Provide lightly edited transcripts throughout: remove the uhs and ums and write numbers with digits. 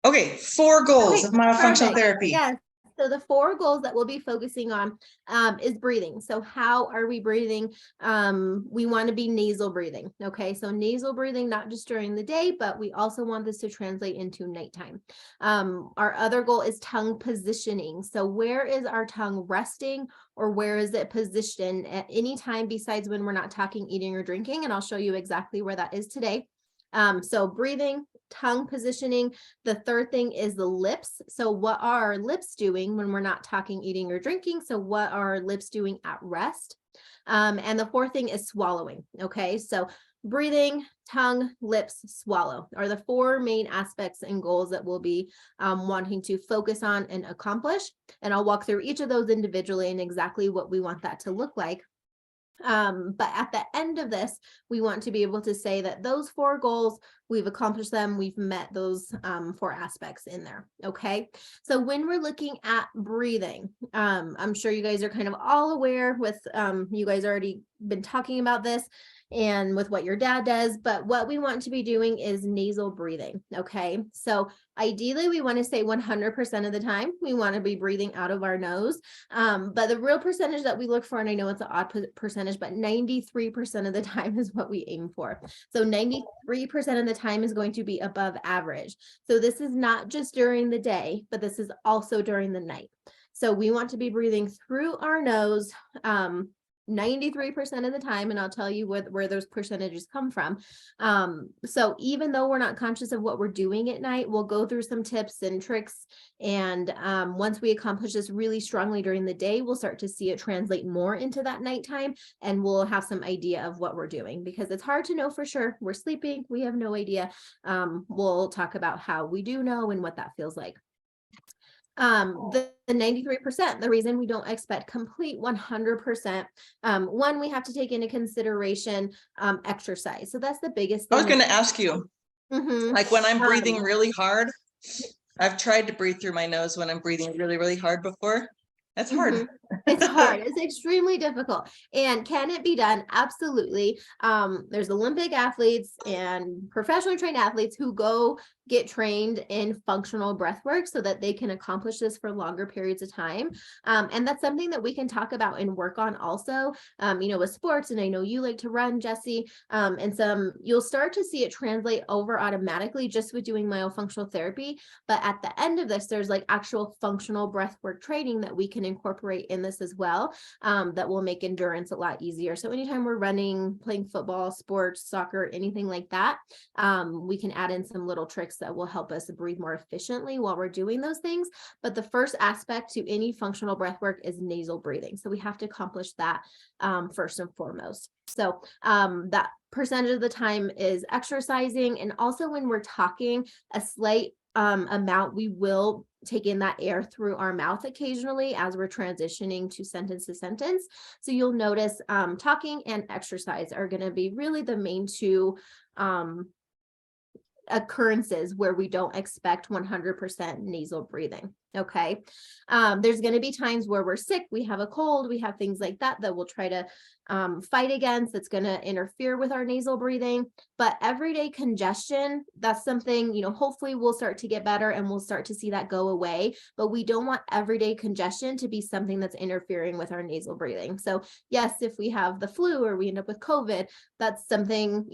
Okay, 4 goals Okay, of myofunctional perfect. therapy. Yes. So the 4 goals that we'll be focusing on is breathing. So how are we breathing? We want to be nasal breathing. Okay, so nasal breathing, not just during the day, but we also want this to translate into nighttime. Our other goal is tongue positioning. So where is our tongue resting, or where is it positioned at any time besides when we're not talking, eating, or drinking? And I'll show you exactly where that is today. So breathing, tongue positioning. The third thing is the lips. So what are our lips doing when we're not talking, eating, or drinking? So what are our lips doing at rest? And the fourth thing is swallowing. Okay, so breathing, tongue, lips, swallow are the 4 main aspects and goals that we'll be wanting to focus on and accomplish. And I'll walk through each of those individually and exactly what we want that to look like. But at the end of this, we want to be able to say that those 4 goals, we've accomplished them, we've met those 4 aspects in there. Okay, so when we're looking at breathing, I'm sure you guys are kind of all aware with you guys already been talking about this and with what your dad does, but what we want to be doing is nasal breathing. Okay, so ideally we want to say 100% of the time we want to be breathing out of our nose, but the real percentage that we look for, and I know it's an odd percentage, but 93% of the time is what we aim for. So 93% of the time is going to be above average. So this is not just during the day, but this is also during the night. So we want to be breathing through our nose 93% of the time, and I'll tell you where those percentages come from. So even though we're not conscious of what we're doing at night, we'll go through some tips and tricks, and once we accomplish this really strongly during the day, we'll start to see it translate more into that nighttime, and we'll have some idea of what we're doing, because it's hard to know for sure. We're sleeping, we have no idea. We'll talk about how we do know and what that feels like. The 93%, the reason we don't expect complete 100%, one, we have to take into consideration exercise. So that's the biggest I thing. was going to ask you, like when I'm breathing really hard, I've tried to breathe through my nose when I'm breathing really, really hard before. That's hard. It's hard. It's extremely difficult. And can it be done? Absolutely. There's Olympic athletes and professionally trained athletes who go get trained in functional breath work so that they can accomplish this for longer periods of time. And that's something that we can talk about and work on also, with sports. And I know you like to run, Jesse, and you'll start to see it translate over automatically just with doing myofunctional therapy. But at the end of this, there's like actual functional breath work training that we can incorporate in this as well, that will make endurance a lot easier. So anytime we're running, playing football, sports, soccer, anything like that, we can add in some little tricks that will help us breathe more efficiently while we're doing those things. But the first aspect to any functional breath work is nasal breathing. So we have to accomplish that first and foremost. So that percentage of the time is exercising. And also when we're talking, a slight amount, we will take in that air through our mouth occasionally as we're transitioning to sentence. So you'll notice talking and exercise are going to be really the main 2 occurrences where we don't expect 100% nasal breathing. Okay. There's going to be times where we're sick, we have a cold, we have things like that we'll try to fight against, that's going to interfere with our nasal breathing. But everyday congestion, that's something, hopefully we'll start to get better and we'll start to see that go away. But we don't want everyday congestion to be something that's interfering with our nasal breathing. So yes, if we have the flu or we end up with COVID, that's something,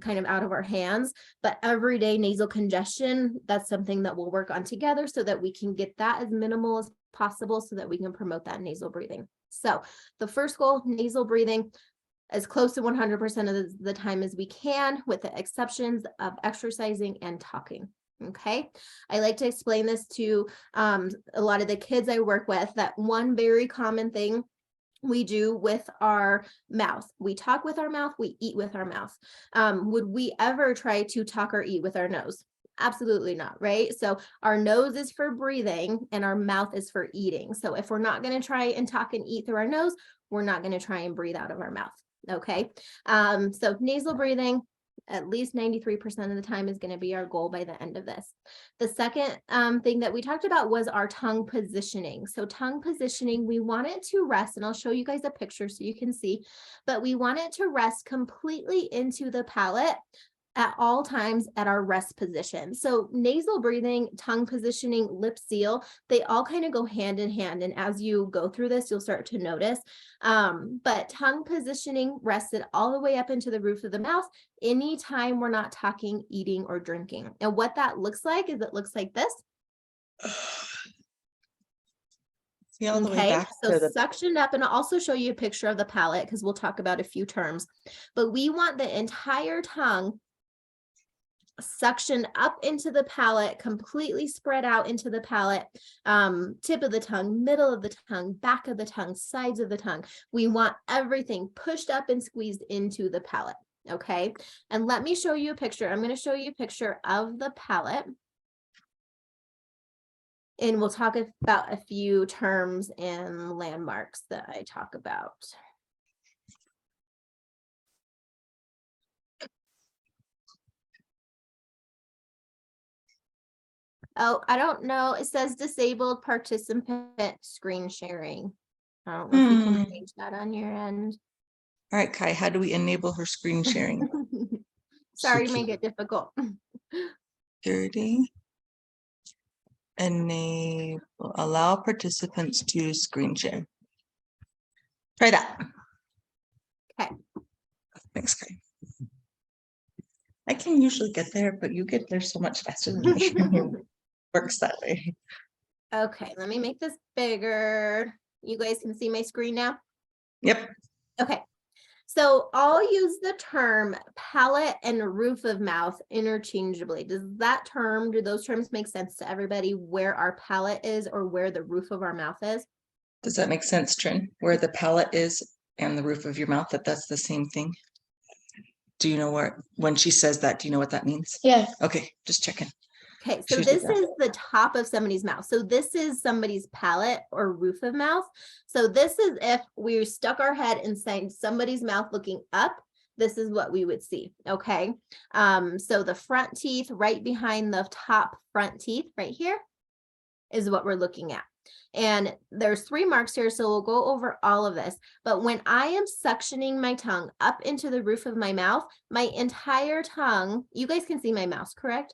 kind of out of our hands. But everyday nasal congestion, that's something that we'll work on together so that we can get that as minimal as possible so that we can promote that nasal breathing. So the first goal, nasal breathing, as close to 100% of the time as we can, with the exceptions of exercising and talking. Okay. I like to explain this to a lot of the kids I work with, that one very common thing we do with our mouth. We talk with our mouth, we eat with our mouth. Would we ever try to talk or eat with our nose? Absolutely not, right? So our nose is for breathing and our mouth is for eating. So if we're not going to try and talk and eat through our nose, we're not going to try and breathe out of our mouth. Okay. So nasal breathing, at least 93% of the time, is going to be our goal by the end of this. The second thing that we talked about was our tongue positioning. So tongue positioning, we want it to rest, and I'll show you guys a picture so you can see, but we want it to rest completely into the palate, at all times at our rest position. So nasal breathing, tongue positioning, lip seal, they all kind of go hand in hand. And as you go through this, you'll start to notice. But tongue positioning rested all the way up into the roof of the mouth anytime we're not talking, eating, or drinking. And what that looks like is it looks like this. See all the way Okay, back so to the suctioned up, and I'll also show you a picture of the palate because we'll talk about a few terms, but we want the entire tongue suction up into the palate, completely spread out into the palate, tip of the tongue, middle of the tongue, back of the tongue, sides of the tongue. We want everything pushed up and squeezed into the palate. Okay, and let me show you a picture. I'm going to show you a picture of the palate. And we'll talk about a few terms and landmarks that I talk about. Oh, I don't know. It says disabled participant screen sharing. I don't know if you can change that on your end. All right, Kai, how do we enable her screen sharing? Sorry to make it difficult. Security. Enable, allow participants to screen share. Try that. Okay. Thanks, Kai. I can usually get there, but you get there so much faster than me. It works that way. Okay, let me make this bigger. You guys can see my screen now? Yep. Okay. So I'll use the term palate and roof of mouth interchangeably. Do those terms make sense to everybody, where our palate is or where the roof of our mouth is? Does that make sense, Trin? Where the palate is and the roof of your mouth, that's the same thing? Do you know when she says that, do you know what that means? Yeah. Okay, just checking. Okay, so this is the top of somebody's mouth. So this is somebody's palate or roof of mouth. So this is if we stuck our head inside somebody's mouth looking up, this is what we would see, okay? So the front teeth right behind the top front teeth right here is what we're looking at. And there's 3 marks here, so we'll go over all of this. But when I am suctioning my tongue up into the roof of my mouth, my entire tongue, you guys can see my mouse, correct?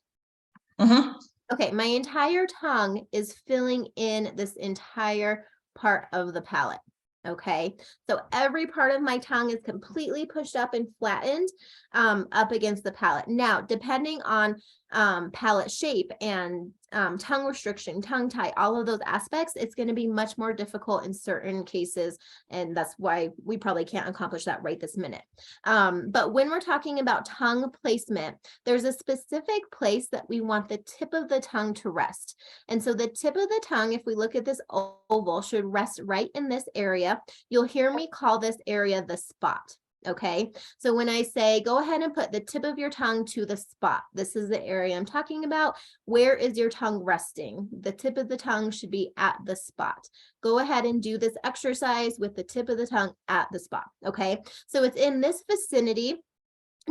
Okay, my entire tongue is filling in this entire part of the palate. Okay, so every part of my tongue is completely pushed up and flattened up against the palate. Now, depending on palate shape and tongue restriction, tongue tie, all of those aspects, it's going to be much more difficult in certain cases. And that's why we probably can't accomplish that right this minute. But when we're talking about tongue placement, there's a specific place that we want the tip of the tongue to rest. And so the tip of the tongue, if we look at this oval, should rest right in this area. You'll hear me call this area the spot. Okay, so when I say go ahead and put the tip of your tongue to the spot, this is the area I'm talking about. Where is your tongue resting? The tip of the tongue should be at the spot. Go ahead and do this exercise with the tip of the tongue at the spot. Okay, so it's in this vicinity.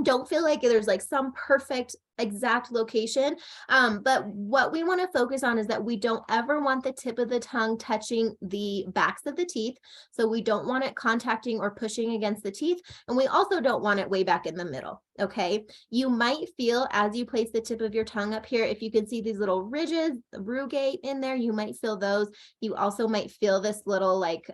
Don't feel like there's like some perfect exact location. But what we want to focus on is that we don't ever want the tip of the tongue touching the backs of the teeth. So we don't want it contacting or pushing against the teeth. And we also don't want it way back in the middle. Okay. You might feel as you place the tip of your tongue up here, if you can see these little ridges, the rugate in there, you might feel those. You also might feel this little like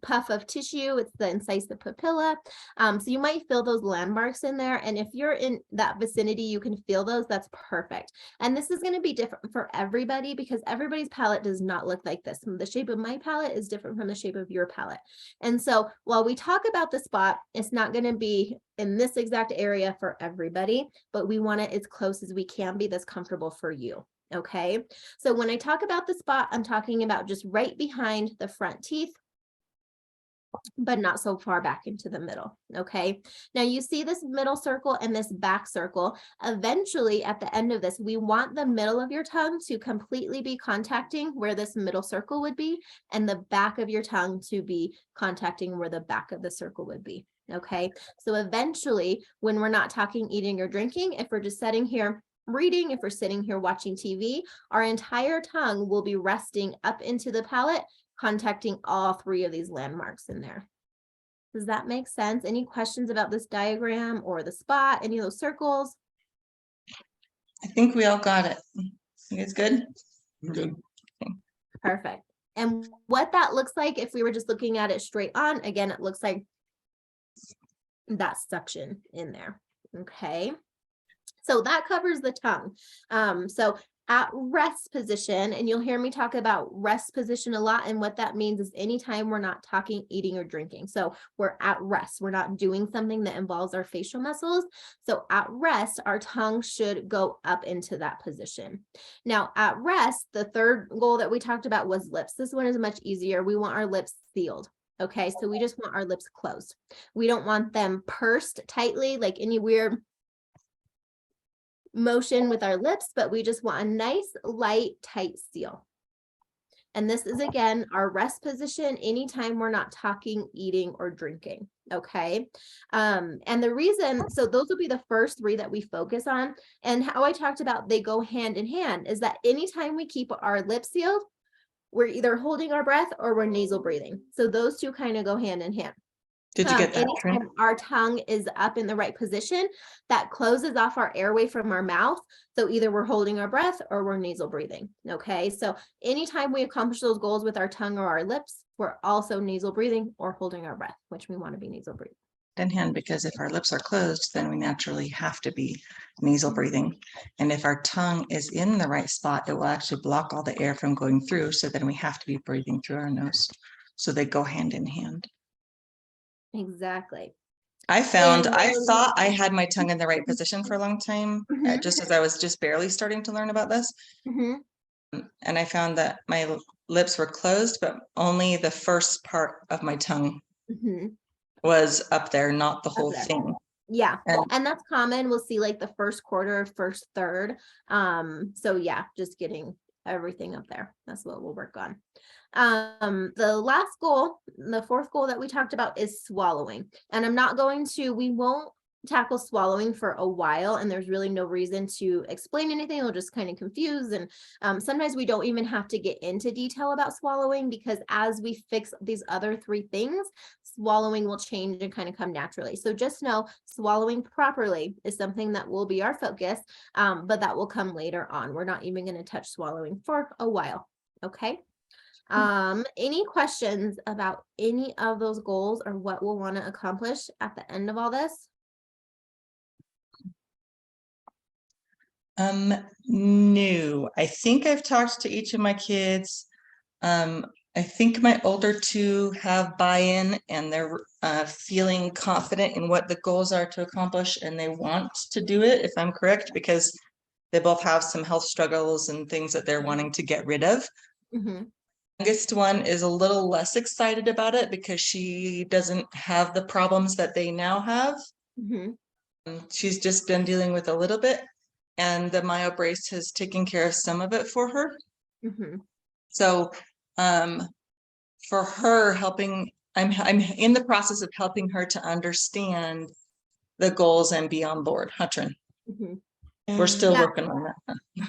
puff of tissue. It's the incisive papilla. So you might feel those landmarks in there. And if you're in that vicinity, you can feel those, that's perfect. And this is going to be different for everybody because everybody's palate does not look like this. The shape of my palate is different from the shape of your palate. And so while we talk about the spot, it's not going to be in this exact area for everybody, but we want it as close as we can be that's comfortable for you. Okay. So when I talk about the spot, I'm talking about just right behind the front teeth, but not so far back into the middle. Okay. Now you see this middle circle and this back circle. Eventually at the end of this, we want the middle of your tongue to completely be contacting where this middle circle would be, and the back of your tongue to be contacting where the back of the circle would be. Okay. So eventually when we're not talking, eating, or drinking, if we're just sitting here reading, if we're sitting here watching TV, our entire tongue will be resting up into the palate, contacting all 3 of these landmarks in there. Does that make sense? Any questions about this diagram or the spot, any of those circles? I think we all got it. You guys good? Good. Perfect. And what that looks like, if we were just looking at it straight on, again, it looks like that suction in there. Okay. So that covers the tongue. So at rest position, and you'll hear me talk about rest position a lot. And what that means is anytime we're not talking, eating, or drinking. So we're at rest. We're not doing something that involves our facial muscles. So at rest, our tongue should go up into that position. Now at rest, the third goal that we talked about was lips. This one is much easier. We want our lips sealed. Okay, so we just want our lips closed. We don't want them pursed tightly, like any weird motion with our lips, but we just want a nice, light, tight seal. And this is, again, our rest position anytime we're not talking, eating, or drinking. Okay. And the reason, so those will be the first three that we focus on. And how I talked about they go hand in hand is that anytime we keep our lips sealed, we're either holding our breath or we're nasal breathing. So those two kind of go hand in hand. Did you get that? Anytime our tongue is up in the right position, that closes off our airway from our mouth. So either we're holding our breath or we're nasal breathing. Okay. So anytime we accomplish those goals with our tongue or our lips, we're also nasal breathing or holding our breath, which we want to be nasal breathing. In hand, because if our lips are closed, then we naturally have to be nasal breathing. And if our tongue is in the right spot, it will actually block all the air from going through. So then we have to be breathing through our nose. So they go hand in hand. Exactly. I thought I had my tongue in the right position for a long time, Mhm. just as I was just barely starting to learn about this. Mhm. And I found that my lips were closed, but only the first part of my tongue Mhm. was up there, not the Up whole there. thing. Yeah. And And that's common. We'll see like the first quarter, first third. So yeah, just getting everything up there. That's what we'll work on. The last goal, the fourth goal that we talked about is swallowing. And we won't tackle swallowing for a while, and there's really no reason to explain anything. It'll just kind of confuse. And sometimes we don't even have to get into detail about swallowing, because as we fix these other three things, swallowing will change and kind of come naturally. So just know swallowing properly is something that will be our focus, but that will come later on. We're not even going to touch swallowing for a while. Okay. Any questions about any of those goals or what we'll want to accomplish at the end of all this? No, I think I've talked to each of my kids. I think my older two have buy-in and they're feeling confident in what the goals are to accomplish, and they want to do it, if I'm correct, because they both have some health struggles and things that they're wanting to get rid of. Mm-hmm. Youngest one is a little less excited about it because she doesn't have the problems that they now have. Mm-hmm. She's just been dealing with a little bit, and the myo brace has taken care of some of it for her. Mm-hmm. So for her, I'm in the process of helping her to understand the goals and be on board. Trin? Mm-hmm. We're still Yeah. working on that.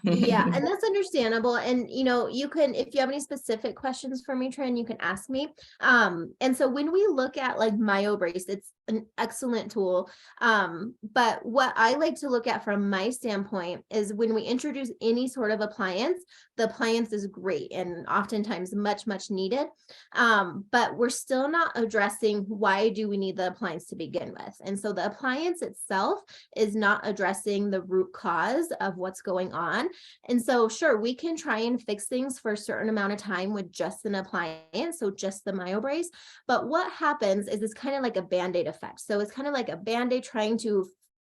Yeah, and that's understandable. And you can, if you have any specific questions for me, Trin, you can ask me. And so when we look at like MyoBrace, it's an excellent tool. But what I like to look at from my standpoint is when we introduce any sort of appliance, the appliance is great and oftentimes much, much needed. But we're still not addressing why do we need the appliance to begin with. And so the appliance itself is not addressing the root cause of what's going on. And so, sure, we can try and fix things for a certain amount of time with just an appliance, so just the MyoBrace. But what happens is it's kind of like a Band-Aid effect. So it's kind of like a Band-Aid trying to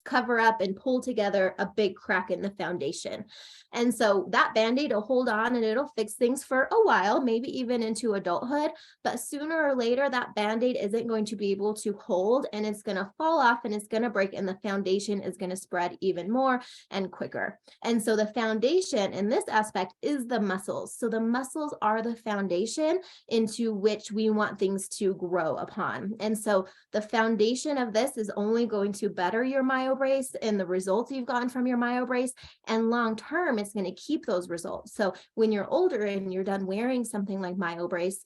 cover up and pull together a big crack in the foundation. And so that Band-Aid will hold on and it'll fix things for a while, maybe even into adulthood, but sooner or later that Band-Aid isn't going to be able to hold and it's going to fall off and it's going to break and the foundation is going to spread even more and quicker. And so the foundation in this aspect is the muscles. So the muscles are the foundation into which we want things to grow upon. And so the foundation of this is only going to better your myo brace and the results you've gotten from your myo brace. And long term, it's going to keep those results. So when you're older and you're done wearing something like myo brace,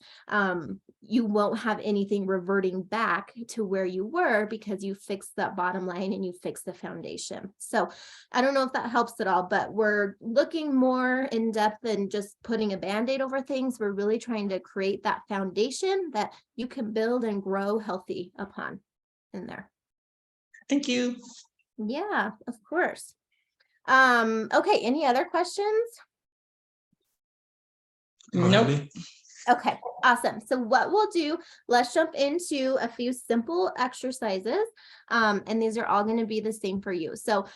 you won't have anything reverting back to where you were because you fixed that bottom line and you fixed the foundation. So I don't know if that helps at all, but we're looking more in depth than just putting a Band-Aid over things. We're really trying to create that foundation that you can build and grow healthy upon in there. Thank you. Yeah, of course. Okay, any other questions? Nope. Okay, awesome. So what we'll do, let's jump into a few simple exercises. And these are all going to be the same for you. So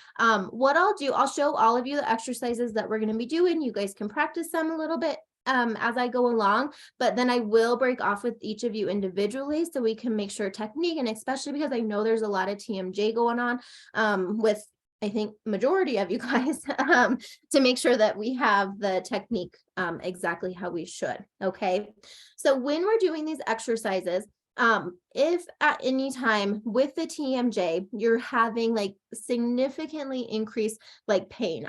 what I'll do, I'll show all of you the exercises that we're going to be doing. You guys can practice them a little bit as I go along, but then I will break off with each of you individually so we can make sure technique, and especially because I know there's a lot of TMJ going on with I think majority of you guys to make sure that we have the technique exactly how we should. Okay. So when we're doing these exercises, if at any time with the TMJ, you're having like significantly increased like pain,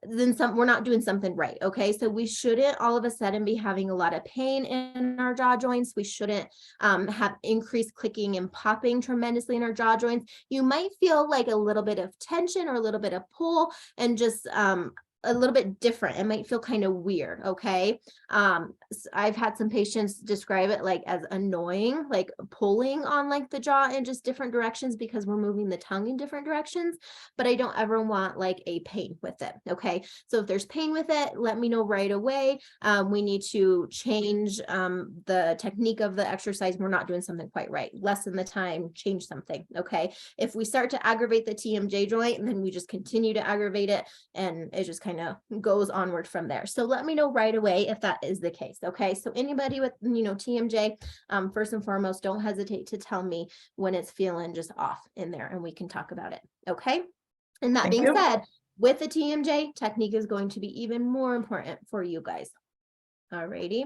we're not doing something right. Okay. So we shouldn't all of a sudden be having a lot of pain in our jaw joints. We shouldn't have increased clicking and popping tremendously in our jaw joints. You might feel like a little bit of tension or a little bit of pull and just a little bit different. It might feel kind of weird. Okay. I've had some patients describe it like as annoying, like pulling on like the jaw in just different directions because we're moving the tongue in different directions, but I don't ever want like a pain with it. Okay. So if there's pain with it, let me know right away. We need to change the technique of the exercise. We're not doing something quite right. Lessen the time, change something. Okay. If we start to aggravate the TMJ joint, and then we just continue to aggravate it, and it just kind of goes onward from there. So let me know right away if that is the case. Okay. So anybody with, TMJ, first and foremost, don't hesitate to tell me when it's feeling just off in there and we can talk about it. Okay. And that being said, with the TMJ, technique is going to be even more important for you guys. Alrighty.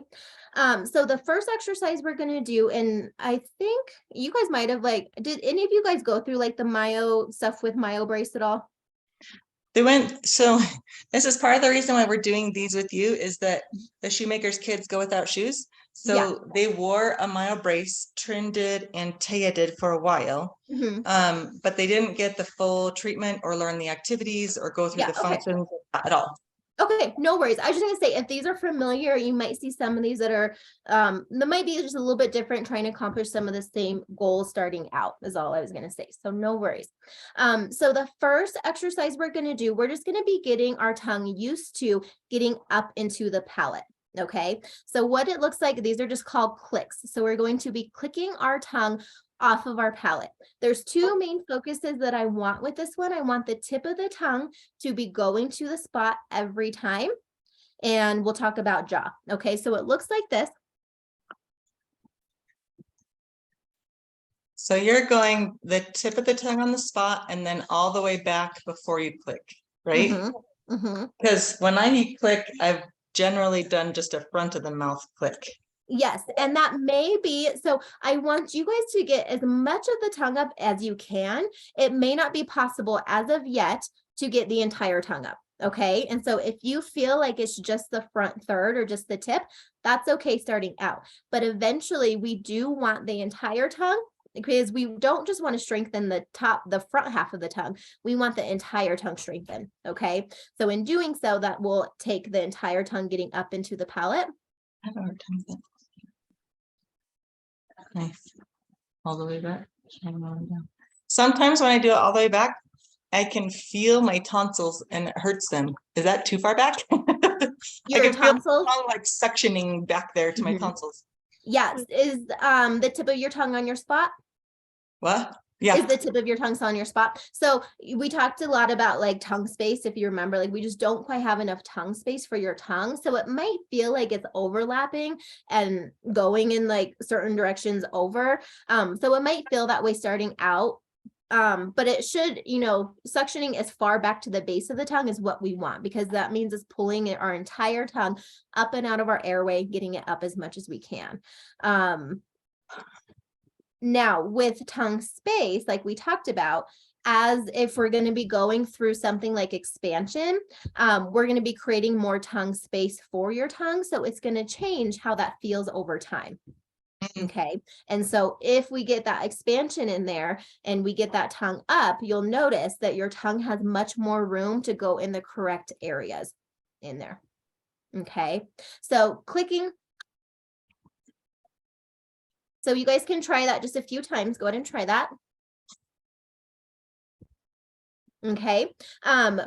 So the first exercise we're going to do, and I think you guys might have did any of you guys go through like the myo stuff with myo brace at all? So this is part of the reason why we're doing these with you is that the shoemakers' kids go without shoes. So they wore a myo brace, Trin did and Taya did for a while, but they didn't get the full treatment or learn the activities or go through the functions at all. Okay, no worries. I was just going to say, if these are familiar, you might see some of these that are, that might be just a little bit different, trying to accomplish some of the same goals starting out is all I was going to say. So no worries. So the first exercise we're going to do, we're just going to be getting our tongue used to getting up into the palate. Okay, so what it looks like, these are just called clicks. So we're going to be clicking our tongue off of our palate. There's two main focuses that I want with this one. I want the tip of the tongue to be going to the spot every time. And we'll talk about jaw. Okay, so it looks like this. So you're going the tip of the tongue on the spot and then all the way back before you click, right? Because when I click, I've generally done just a front of the mouth click. Yes, and that may be, so I want you guys to get as much of the tongue up as you can. It may not be possible as of yet to get the entire tongue up. Okay, and so if you feel like it's just the front third or just the tip, that's okay starting out. But eventually we do want the entire tongue, because we don't just want to strengthen the front half of the tongue. We want the entire tongue strengthened. Okay, so in doing so, that will take the entire tongue getting up into the palate. Nice. All the way back. Sometimes when I do it all the way back, I can feel my tonsils and it hurts them. Is that too far back? Your tonsils? Feel like suctioning back there to my tonsils. Yes. Is the tip of your tongue on your spot? What? Yeah. Is the tip of your tongue still on your spot? So we talked a lot about like tongue space. If you remember, like we just don't quite have enough tongue space for your tongue. So it might feel like it's overlapping and going in like certain directions over. So it might feel that way starting out. But it should, suctioning as far back to the base of the tongue is what we want, because that means it's pulling our entire tongue up and out of our airway, getting it up as much as we can. Now with tongue space, like we talked about, as if we're going to be going through something like expansion, we're going to be creating more tongue space for your tongue. So it's going to change how that feels over time. Okay. And so if we get that expansion in there and we get that tongue up, you'll notice that your tongue has much more room to go in the correct areas in there. Okay. So clicking. So you guys can try that just a few times. Go ahead and try that. Okay.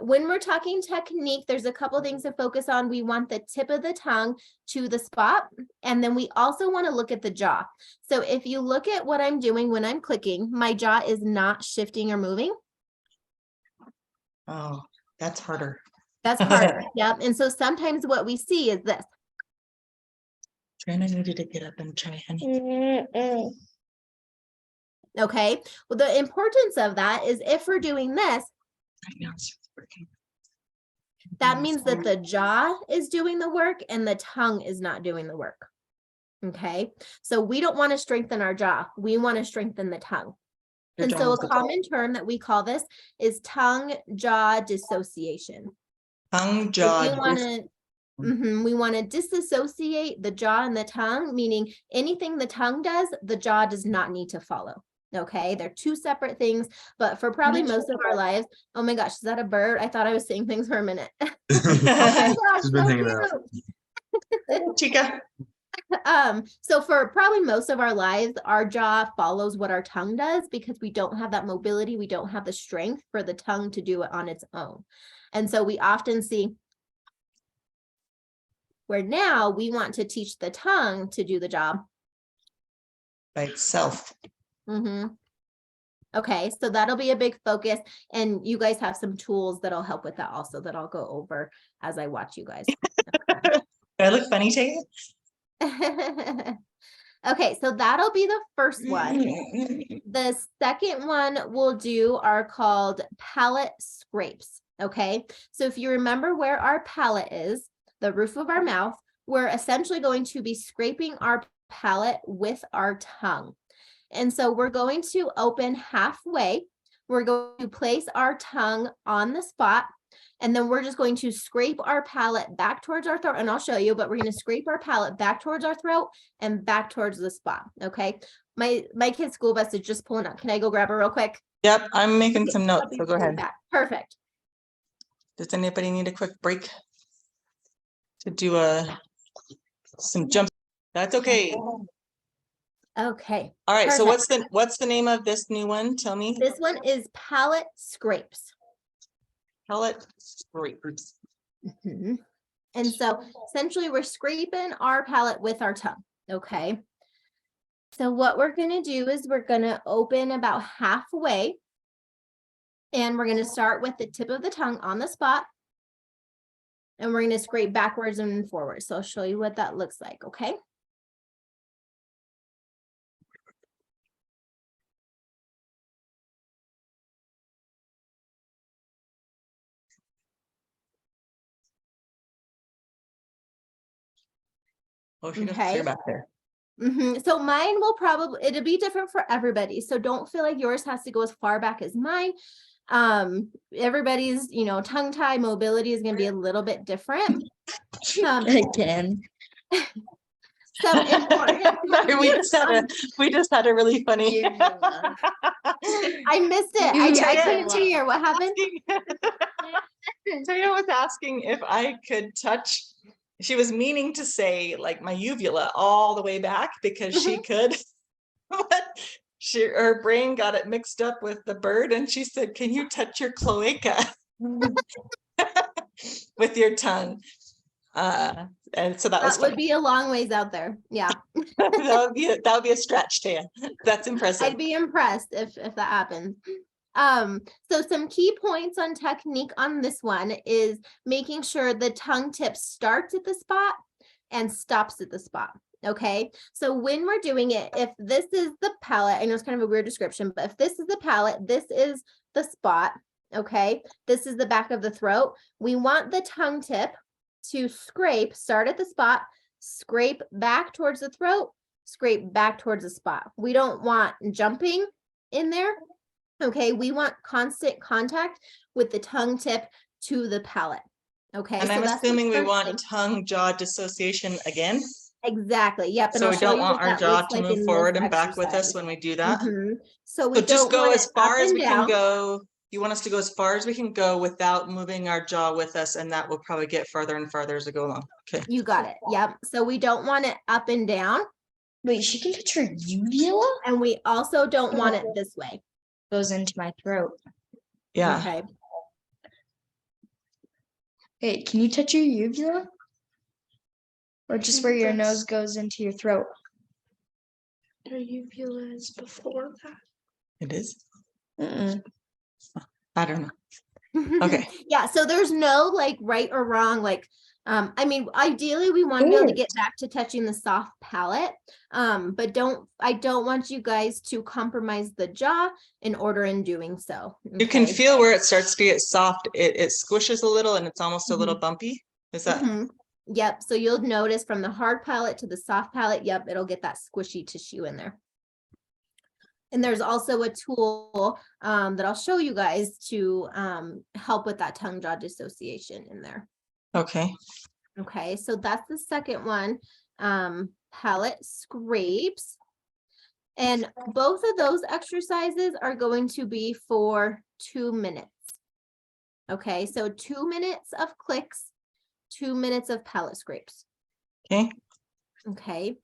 When we're talking technique, there's a couple things to focus on. We want the tip of the tongue to the spot, and then we also want to look at the jaw. So if you look at what I'm doing when I'm clicking, my jaw is not shifting or moving. Oh, that's harder. That's harder. Yep. And so sometimes what we see is this. Trina needed to get up and try, honey. Okay. Well, the importance of that is if we're doing this, Right now it's working. that means that the jaw is doing the work and the tongue is not doing the work. Okay. So we don't want to strengthen our jaw. We want to strengthen the tongue. And so a common term that we call this is tongue-jaw dissociation. Tongue-jaw. We want to disassociate the jaw and the tongue, meaning anything the tongue does, the jaw does not need to follow. Okay, they're two separate things, but for probably most of our lives, oh my gosh, is that a bird? I thought I was saying things for a minute. Oh my gosh, She's been hanging out. Chica. So for probably most of our lives, our jaw follows what our tongue does because we don't have that mobility. We don't have the strength for the tongue to do it on its own. And so we often see where now we want to teach the tongue to do the job By itself. Okay, so that'll be a big focus, and you guys have some tools that'll help with that also that I'll go over as I watch you guys. Do I look funny to you? Okay, so that'll be the first one. The second one we'll do are called palate scrapes. Okay, so if you remember where our palate is, the roof of our mouth, we're essentially going to be scraping our palate with our tongue. And so we're going to open halfway. We're going to place our tongue on the spot, and then we're just going to scrape our palate back towards our throat. And I'll show you, but we're going to scrape our palate back towards our throat and back towards the spot. Okay. My kid's school bus is just pulling up. Can I go grab her real quick? Yep, I'm making some notes, so go ahead. Perfect. Does anybody need a quick break to do some jumps? That's okay. Okay. All right. So Perfect. what's the name of this new one? Tell me. This one is palate scrapes. Palate scrapes. And so essentially we're scraping our palate with our tongue. Okay. So what we're going to do is we're going to open about halfway, and we're going to start with the tip of the tongue on the spot, and we're going to scrape backwards and forward. So I'll show you what that looks like. Okay. Oh, she doesn't clear back there. So mine will it'll be different for everybody. So don't feel like yours has to go as far back as mine. Everybody's, tongue tie mobility is going to be a little bit different. Again. Some important. we just had a really funny. I missed it. I couldn't hear what happened. Taya was asking if I could touch. She was meaning to say like my uvula all the way back because she could, but her brain got it mixed up with the bird, and she said, "Can you touch your cloaca with your tongue?" And so that would be a long ways out there. Yeah. that would be a stretch, Taya. That's impressive. I'd be impressed if that happens. So some key points on technique on this one is making sure the tongue tip starts at the spot and stops at the spot. Okay. So when we're doing it, if this is the palate, I know it's kind of a weird description, but if this is the palate, this is the spot. Okay. This is the back of the throat. We want the tongue tip to start at the spot, scrape back towards the throat, scrape back towards the spot. We don't want jumping in there. Okay, we want constant contact with the tongue tip to the palate. Okay, And so I'm that's the assuming we first want thing. tongue-jaw dissociation again. Exactly. Yep. And So I'll we show don't you want what our that jaw looks to like move in this forward and back with us exercise. when we do that. So we So just don't go want as it up far as and we can down. go. You want us to go as far as we can go without moving our jaw with us, and that will probably get farther and farther as we go along. Okay. You got it. Yep. So we don't want it up and down. Wait, she can touch her uvula? And we also don't want it this way. Goes into my throat. Yeah. Okay. Hey, can you touch your uvula? Or just where your nose goes into your throat? Your uvula is before that. It is. Mm-mm. I don't know. Okay. Yeah. So there's no like right or wrong. Like, I mean, ideally we want to be able to get back to touching the soft palate. But I don't want you guys to compromise the jaw in order in doing so. You can Okay? feel where it starts to get soft. It squishes a little and it's almost a little Mhm. bumpy. Is that? Mhm. Yep. So you'll notice from the hard palate to the soft palate, yep, it'll get that squishy tissue in there. And there's also a tool that I'll show you guys to help with that tongue jaw dissociation in there. Okay. Okay, so that's the second one, palate scrapes. And both of those exercises are going to be for 2 minutes. Okay, so 2 minutes of clicks, 2 minutes of palate scrapes. Okay. Okay.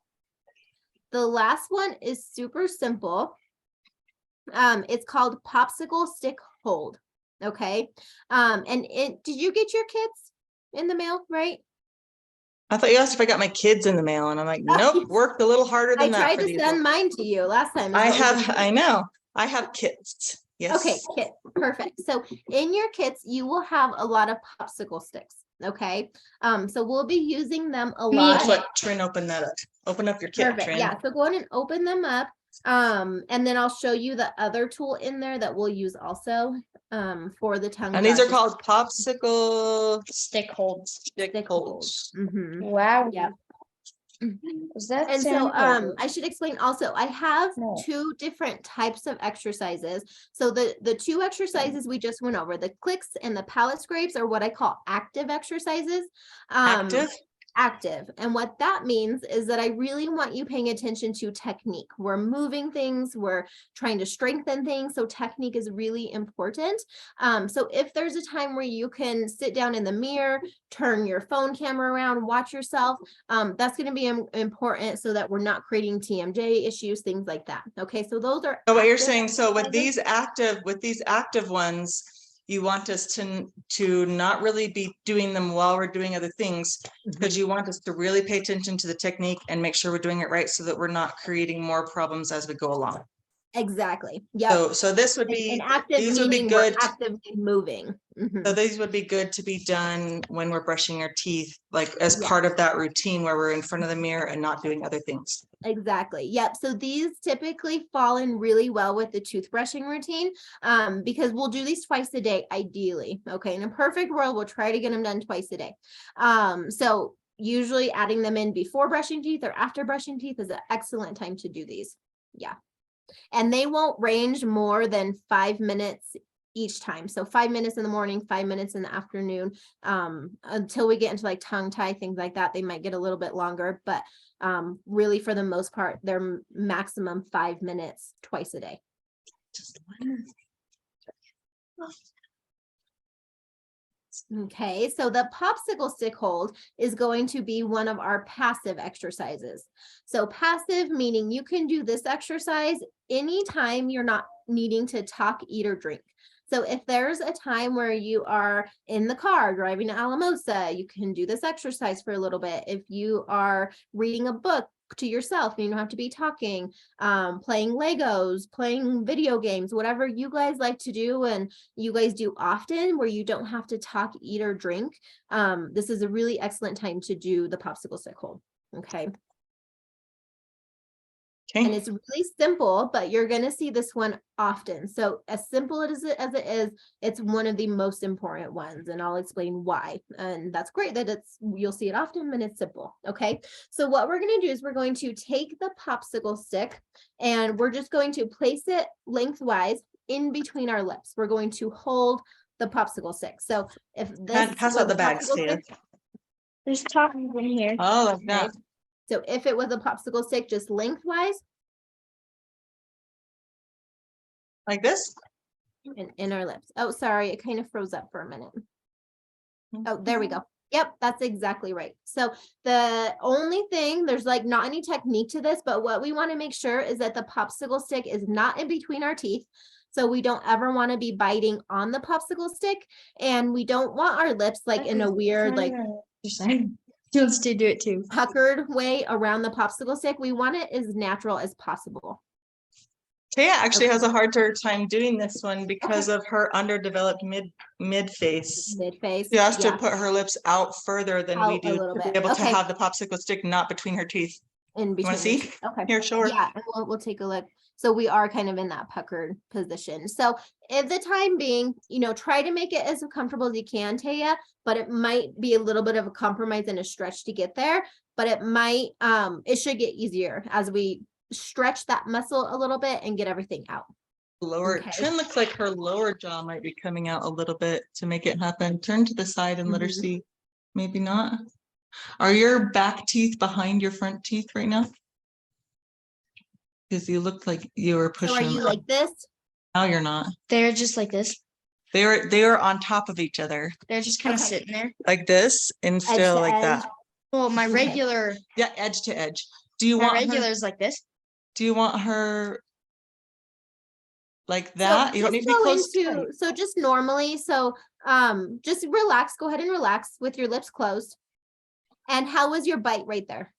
The last one is super simple. It's called popsicle stick hold. Okay. And did you get your kids in the mail, right? I thought you asked if I got my kids in the mail, and I'm like, nope, worked a little harder I than that tried for to these send ones. mine to you last time. I know. I have kits. Yes. Okay, kit, perfect. So in your kits, you will have a lot of popsicle sticks. Okay. So we'll be using them a lot. Let Trin open that up. Open up your kit, Perfect. Trin. Yeah. So go ahead and open them up. And then I'll show you the other tool in there that we'll use also for the tongue. And these are called popsicle Stick holds. stick holds. Mhm. Wow. Yep. Is that And so sanitizer? I should explain also, I have No. 2 different types of exercises. So the 2 exercises we just went over, the clicks and the palate scrapes are what I call active exercises. Active? Active. And what that means is that I really want you paying attention to technique. We're moving things, we're trying to strengthen things. So technique is really important. So if there's a time where you can sit down in the mirror, turn your phone camera around, watch yourself, that's going to be important so that we're not creating TMJ issues, things like that. Okay, so those are. So what you're active saying, so with exercises. these active ones, you want us to not really be doing them while we're doing other things, because you want us to really pay attention to the technique and make sure we're doing it right so that we're not creating more problems as we go along. Exactly. Yeah. So this would be, And active these would be meaning we're good. actively moving. Mhm. So these would be good to be done when we're brushing our teeth, like as Yeah. part of that routine where we're in front of the mirror and not doing other things. Exactly. Yep. So these typically fall in really well with the toothbrushing routine because we'll do these twice a day, ideally. Okay. In a perfect world, we'll try to get them done twice a day. So usually adding them in before brushing teeth or after brushing teeth is an excellent time to do these. Yeah. And they won't range more than 5 minutes each time. So 5 minutes in the morning, 5 minutes in the afternoon, until we get into like tongue tie, things like that. They might get a little bit longer, but really for the most part, they're maximum 5 minutes twice a day. Okay, so the popsicle stick hold is going to be one of our passive exercises. So passive meaning you can do this exercise anytime you're not needing to talk, eat, or drink. So if there's a time where you are in the car driving to Alamosa, you can do this exercise for a little bit. If you are reading a book to yourself and you don't have to be talking, playing Legos, playing video games, whatever you guys like to do and you guys do often where you don't have to talk, eat, or drink, this is a really excellent time to do the popsicle stick hold. Okay. And it's really simple, but you're going to see this one often. So as simple as it is, it's one of the most important ones. And I'll explain why. And that's great that you'll see it often and it's simple. Okay. So what we're going to do is we're going to take the popsicle stick and we're just going to place it lengthwise in between our lips. We're going to hold the popsicle stick. So if this Pass out was the a bags, popsicle Taylor. stick, There's toppings in here. Oh, like that. right? So if it was a popsicle stick, just lengthwise Like this? and in our lips. Oh, sorry, it kind of froze up for a minute. Mm-hmm. Oh, there we go. Yep, that's exactly right. So the only thing, there's like not any technique to this, but what we want to make sure is that the popsicle stick is not in between our teeth. So we don't ever want to be biting on the popsicle stick, and we don't want our lips like in a weird, like He wants to do it too. puckered way around the popsicle stick. We want it as natural as possible. Taya actually Okay. has a harder time doing this one because of her underdeveloped mid face. Mid-face. She has to Yeah, put her lips out further than we out a do little to bit. be able to Okay. have the popsicle stick not between her teeth. In You between. want to your see? teeth. Okay. Here, show her. Yeah, and we'll take a look. So we are kind of in that puckered position. So at the time being, try to make it as comfortable as you can, Taya, but it might be a little bit of a compromise and a stretch to get there, but it should get easier as we stretch that muscle a little bit and get everything out. Lower, Okay. Trin looks like her lower jaw might be coming out a little bit to make it happen. Turn to the side and let her Mhm. see. Maybe not. Are your back teeth behind your front teeth right now? Because you looked like you were So are pushing. you like this? Now you're not. They're just like this. They're on top of each other They're just kind of Okay. sitting there. like this and Edge still to like edge. that. Well, my Okay. regular, Yeah, edge to edge. Do you my want regular her? is like this. Do you want her like So that? You don't just need to be go close. into, so just normally, so just relax, go ahead and relax with your lips closed. And how was your bite right there?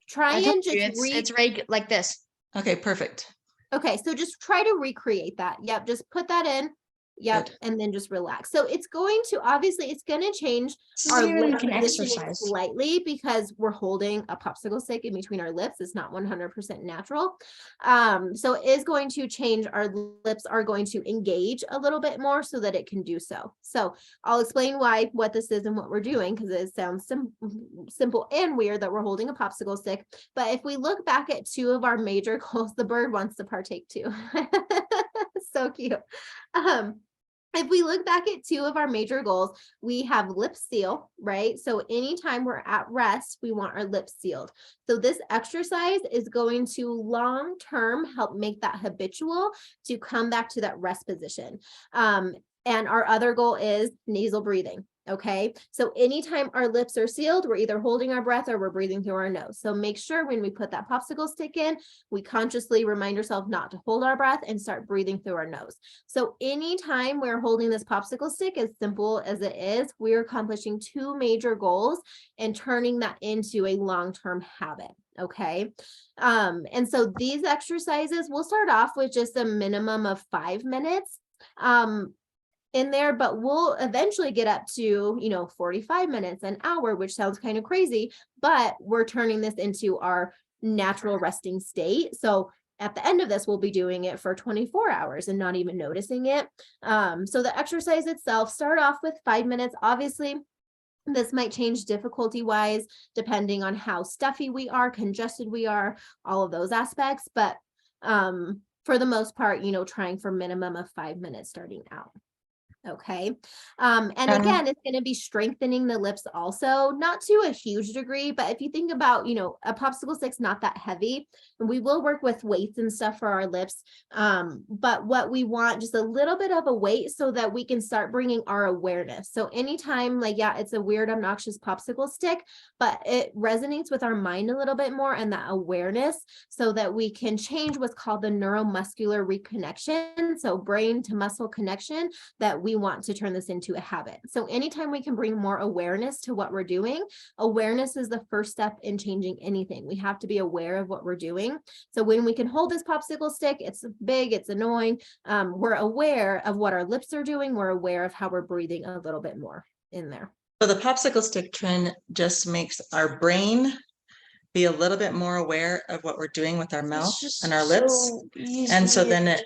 Try I and told just you, it's like this. Okay, perfect. okay, so just try to recreate that. Yep, just put that in. Yep, Good. and then just relax. So it's going to, obviously, it's going to change This our isn't even lip like an positioning exercise. slightly because we're holding a popsicle stick in between our lips. It's not 100% natural. So it is going to change. Our lips are going to engage a little bit more so that it can do so. So I'll explain what this is and what we're doing, because it sounds simple and weird that we're holding a popsicle stick. But if we look back at two of our major goals, the bird wants to partake too. So cute. If we look back at two of our major goals, we have lip seal, right? So anytime we're at rest, we want our lips sealed. So this exercise is going to long-term help make that habitual to come back to that rest position. And our other goal is nasal breathing. Okay, so anytime our lips are sealed, we're either holding our breath or we're breathing through our nose. So make sure when we put that popsicle stick in, we consciously remind ourselves not to hold our breath and start breathing through our nose. So anytime we're holding this popsicle stick, as simple as it is, we're accomplishing two major goals and turning that into a long-term habit. Okay. And so these exercises, we'll start off with just a minimum of 5 minutes. In there, but we'll eventually get up to 45 minutes, an hour, which sounds kind of crazy, but we're turning this into our natural resting state. So at the end of this, we'll be doing it for 24 hours and not even noticing it. So the exercise itself, start off with 5 minutes. Obviously, this might change difficulty wise, depending on how stuffy we are, congested we are, all of those aspects. But for the most part, trying for minimum of 5 minutes starting out. Okay. And again, it's going to be strengthening the lips also, not to a huge degree, but if you think about, a popsicle stick's not that heavy, and we will work with weights and stuff for our lips. But what we want, just a little bit of a weight so that we can start bringing our awareness. So anytime, like, yeah, it's a weird, obnoxious popsicle stick, but it resonates with our mind a little bit more and that awareness so that we can change what's called the neuromuscular reconnection. So brain to muscle connection, that we want to turn this into a habit. So anytime we can bring more awareness to what we're doing, awareness is the first step in changing anything. We have to be aware of what we're doing. So when we can hold this popsicle stick, it's big, it's annoying. We're aware of what our lips are doing. We're aware of how we're breathing a little bit more in there. So the popsicle stick trend just makes our brain be a little bit more aware of what we're doing with our mouth and our lips. And so then it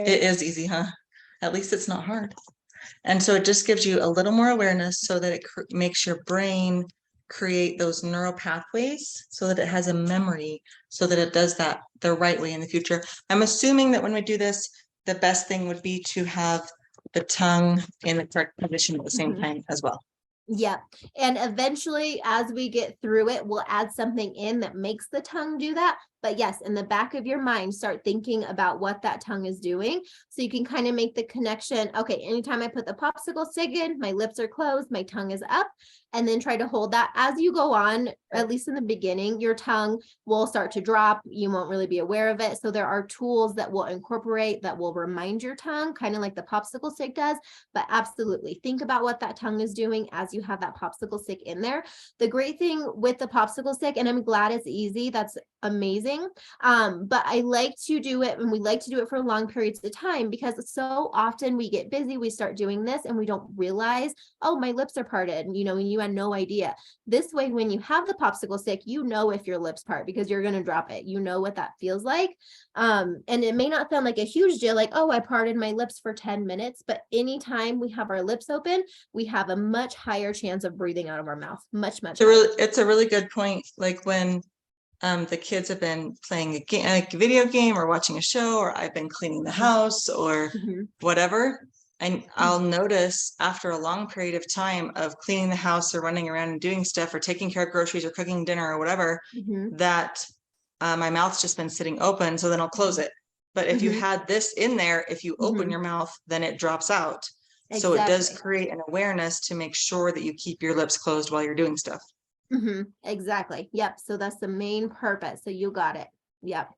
is easy, huh? At least it's not hard. And so it just gives you a little more awareness so that it makes your brain create those neural pathways so that it has a memory, so that it does that the right way in the future. I'm assuming that when we do this, the best thing would be to have the tongue in the correct position at the same time as well. Yep. And eventually, as we get through it, we'll add something in that makes the tongue do that. But yes, in the back of your mind, start thinking about what that tongue is doing. So you can kind of make the connection. Okay, anytime I put the popsicle stick in, my lips are closed, my tongue is up, and then try to hold that. As you go on, at least in the beginning, your tongue will start to drop. You won't really be aware of it. So there are tools that will incorporate, that will remind your tongue, kind of like the popsicle stick does. But absolutely think about what that tongue is doing as you have that popsicle stick in there. The great thing with the popsicle stick, and I'm glad it's easy, that's amazing. But I like to do it, and we like to do it for long periods of time, because so often we get busy, we start doing this and we don't realize, oh, my lips are parted, and you had no idea. This way, when you have the popsicle stick, you know if your lips part, because you're going to drop it. You know what that feels like. And it may not sound like a huge deal, like, oh, I parted my lips for 10 minutes, but anytime we have our lips open, we have a much higher chance of breathing out of our mouth. Much higher. It's a really good point. Like when the kids have been playing a video game or watching a show, or I've been cleaning the house or whatever. And I'll notice after a long period of time of cleaning the house or running around and doing stuff or taking care of groceries or cooking dinner or whatever, that my mouth's just been sitting open. So then I'll close it. But if you had this in there, if you open your mouth, then it drops out. So it does create an awareness to make sure that you keep your lips closed while you're doing stuff. Exactly. Yep. So that's the main purpose. So you got it. Yep.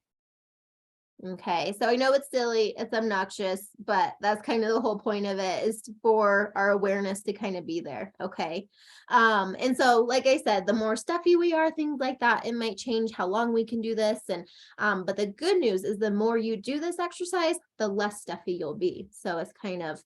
Okay. So I know it's silly, it's obnoxious, but that's kind of the whole point of it, is for our awareness to kind of be there. Okay. And so, like I said, the more stuffy we are, things like that, it might change how long we can do this. And, but the good news is the more you do this exercise, the less stuffy you'll be. So it's kind of,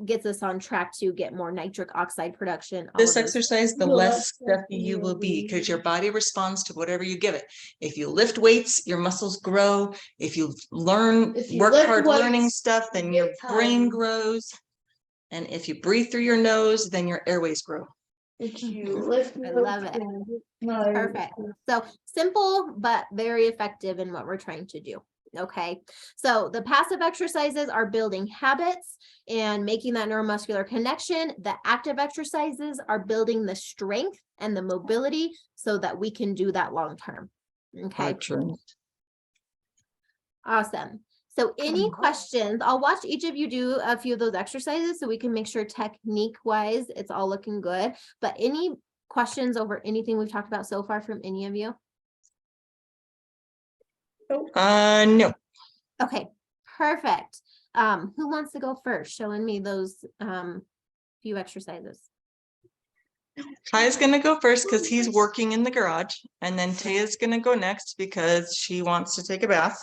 gets us on track to get more nitric oxide production. This exercise, the less stuffy you will be, because your body responds to whatever you give it. If you lift weights, your muscles grow. If you work hard learning stuff, then your brain grows. And if you breathe through your nose, then your airways grow. I love it. Perfect. So simple, but very effective in what we're trying to do. Okay. So the passive exercises are building habits and making that neuromuscular connection. The active exercises are building the strength and the mobility so that we can do that long term. Okay. Awesome. So any questions? I'll watch each of you do a few of those exercises so we can make sure technique wise it's all looking good. But any questions over anything we've talked about so far from any of you? No. Okay, perfect. Who wants to go first, showing me those few exercises? Ty's gonna go first because he's working in the garage, and then Taya's gonna go next because she wants to take a bath.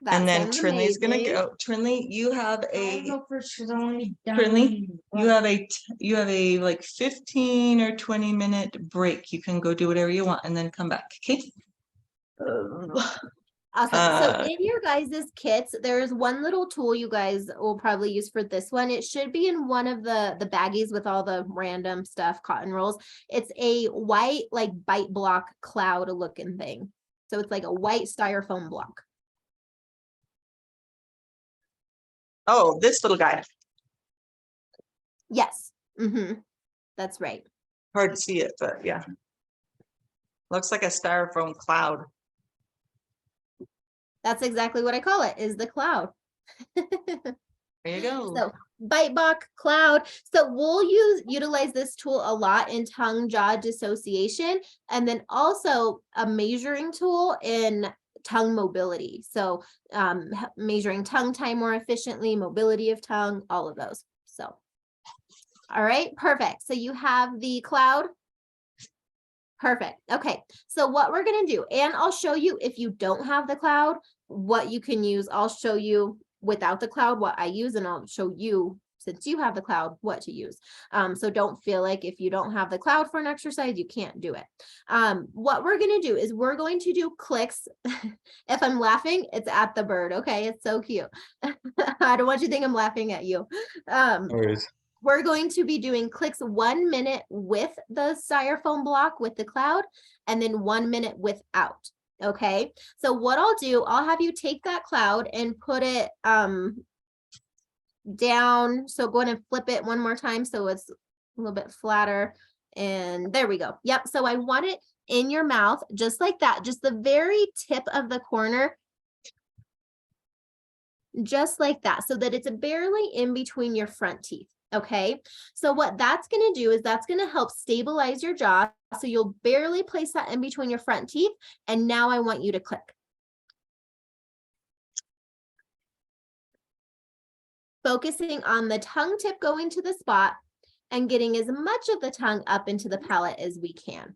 And then Trinley's gonna go. Trinley, you have a Trinley, you have a like 15 or 20-minute break. You can go do whatever you want and then come back. Okay. Awesome. So in your guys' kits, there's one little tool you guys will probably use for this one. It should be in one of the baggies with all the random stuff, cotton rolls. It's a white, like bite block cloud looking thing. So it's like a white styrofoam block. Oh, this little guy. Yes. That's right. Hard to see it, but yeah. Looks like a styrofoam cloud. That's exactly what I call it, is the cloud. There you go. So bite block cloud. So we'll utilize this tool a lot in tongue jaw dissociation, and then also a measuring tool in tongue mobility. So measuring tongue time more efficiently, mobility of tongue, all of those. So, all right, perfect. So you have the cloud. Perfect. Okay. So what we're going to do, and I'll show you if you don't have the cloud, what you can use. I'll show you without the cloud what I use, and I'll show you, since you have the cloud, what to use. So don't feel like if you don't have the cloud for an exercise, you can't do it. What we're going to do is we're going to do clicks. If I'm laughing, it's at the bird. Okay. It's so cute. I don't want you to think I'm laughing at you. we're going to be doing clicks 1 minute with the styrofoam block with the cloud, and then 1 minute without. Okay, so what I'll do, I'll have you take that cloud and put it down. So go ahead and flip it one more time so it's a little bit flatter. And there we go. Yep. So I want it in your mouth just like that, just the very tip of the corner, just like that, so that it's barely in between your front teeth. Okay, so what that's going to do is that's going to help stabilize your jaw. So you'll barely place that in between your front teeth. And now I want you to click. Focusing on the tongue tip going to the spot and getting as much of the tongue up into the palate as we can.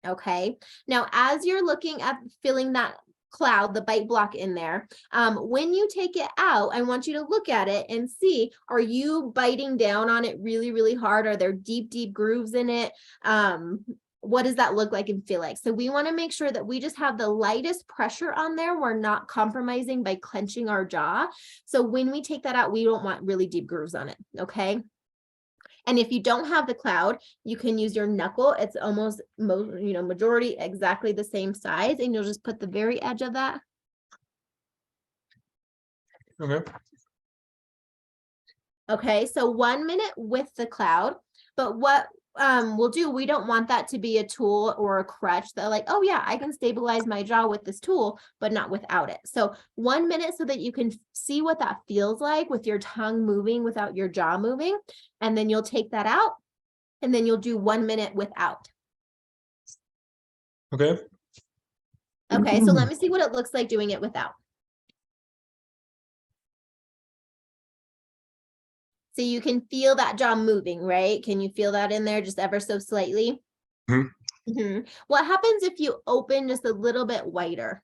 Okay, now as you're looking at filling that cloud, the bite block in there, when you take it out, I want you to look at it and see, are you biting down on it really, really hard? Are there deep, deep grooves in it? What does that look like and feel like? So we want to make sure that we just have the lightest pressure on there. We're not compromising by clenching our jaw. So when we take that out, we don't want really deep grooves on it. Okay. And if you don't have the cloud, you can use your knuckle. It's almost, majority exactly the same size, and you'll just put the very edge of that. Okay. Okay, so 1 minute with the cloud, but what we'll do, we don't want that to be a tool or a crutch that like, oh yeah, I can stabilize my jaw with this tool, but not without it. So 1 minute so that you can see what that feels like with your tongue moving without your jaw moving. And then you'll take that out and then you'll do 1 minute without. Okay. Okay, so let me see what it looks like doing it without. So you can feel that jaw moving, right? Can you feel that in there just ever so slightly? Mhm. What happens if you open just a little bit wider?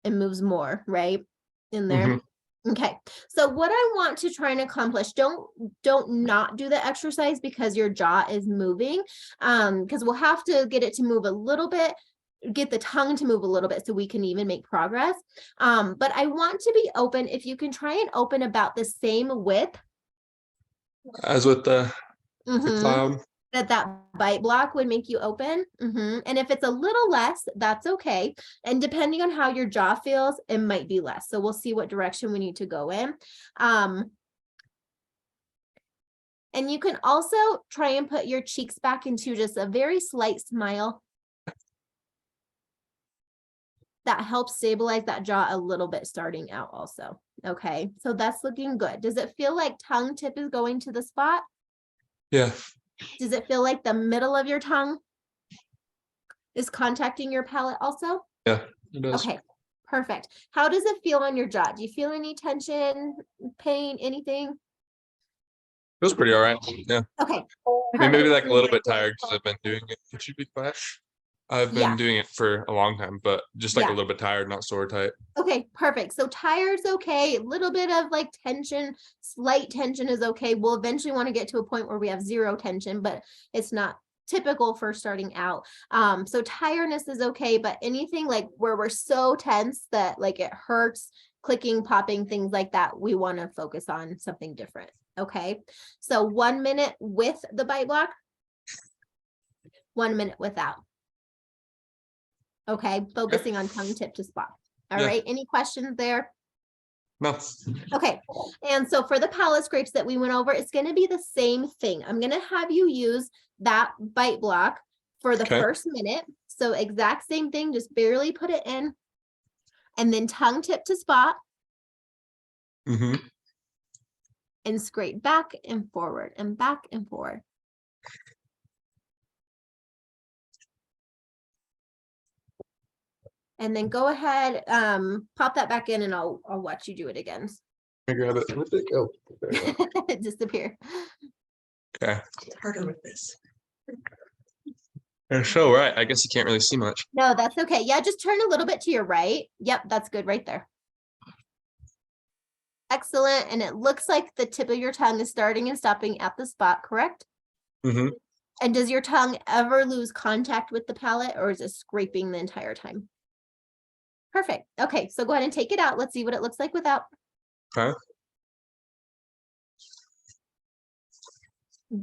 It moves more, right? In there. Mhm. Okay, so what I want to try and accomplish, don't not do the exercise because your jaw is moving, because we'll have to get it to move a little bit, get the tongue to move a little bit so we can even make progress. But I want to be open. If you can try and open about the same width As with the cloud. that bite block would make you open. And if it's a little less, that's okay. And depending on how your jaw feels, it might be less. So we'll see what direction we need to go in. And you can also try and put your cheeks back into just a very slight smile. That helps stabilize that jaw a little bit starting out also. Okay, so that's looking good. Does it feel like tongue tip is going to the spot? Yeah. Does it feel like the middle of your tongue is contacting your palate also? Yeah, it does. Okay, perfect. How does it feel on your jaw? Do you feel any tension, pain, anything? Feels pretty all right. Yeah. Okay. I mean, maybe perfect. like a little bit tired because I've been doing it. It should be fine. I've been Yeah. doing it for a long time, but just like Yeah. a little bit tired, not sore tight. Okay, perfect. So tired's okay. A little bit of like tension, slight tension is okay. We'll eventually want to get to a point where we have zero tension, but it's not typical for starting out. So tiredness is okay, but anything like where we're so tense that like it hurts, clicking, popping, things like that, we want to focus on something different. Okay, so 1 minute with the bite block, 1 minute without. Okay, focusing on tongue tip to spot. All right, any questions there? No. Okay, and so for the palate scrapes that we went over, it's going to be the same thing. I'm going to have you use that bite block for the first minute. So exact same thing, just barely put it in. And then tongue tip to spot. And scrape back and forward and back and forward. And then go ahead, pop that back in and I'll watch you do it again. I grab it. Where'd it go? There we go. It disappeared. Okay. It's harder with this. You're so right. I guess you can't really see much. No, that's okay. Yeah, just turn a little bit to your right. Yep, that's good right there. Excellent. And it looks like the tip of your tongue is starting and stopping at the spot, correct? And does your tongue ever lose contact with the palate, or is it scraping the entire time? Perfect. Okay, so go ahead and take it out. Let's see what it looks like without. Okay.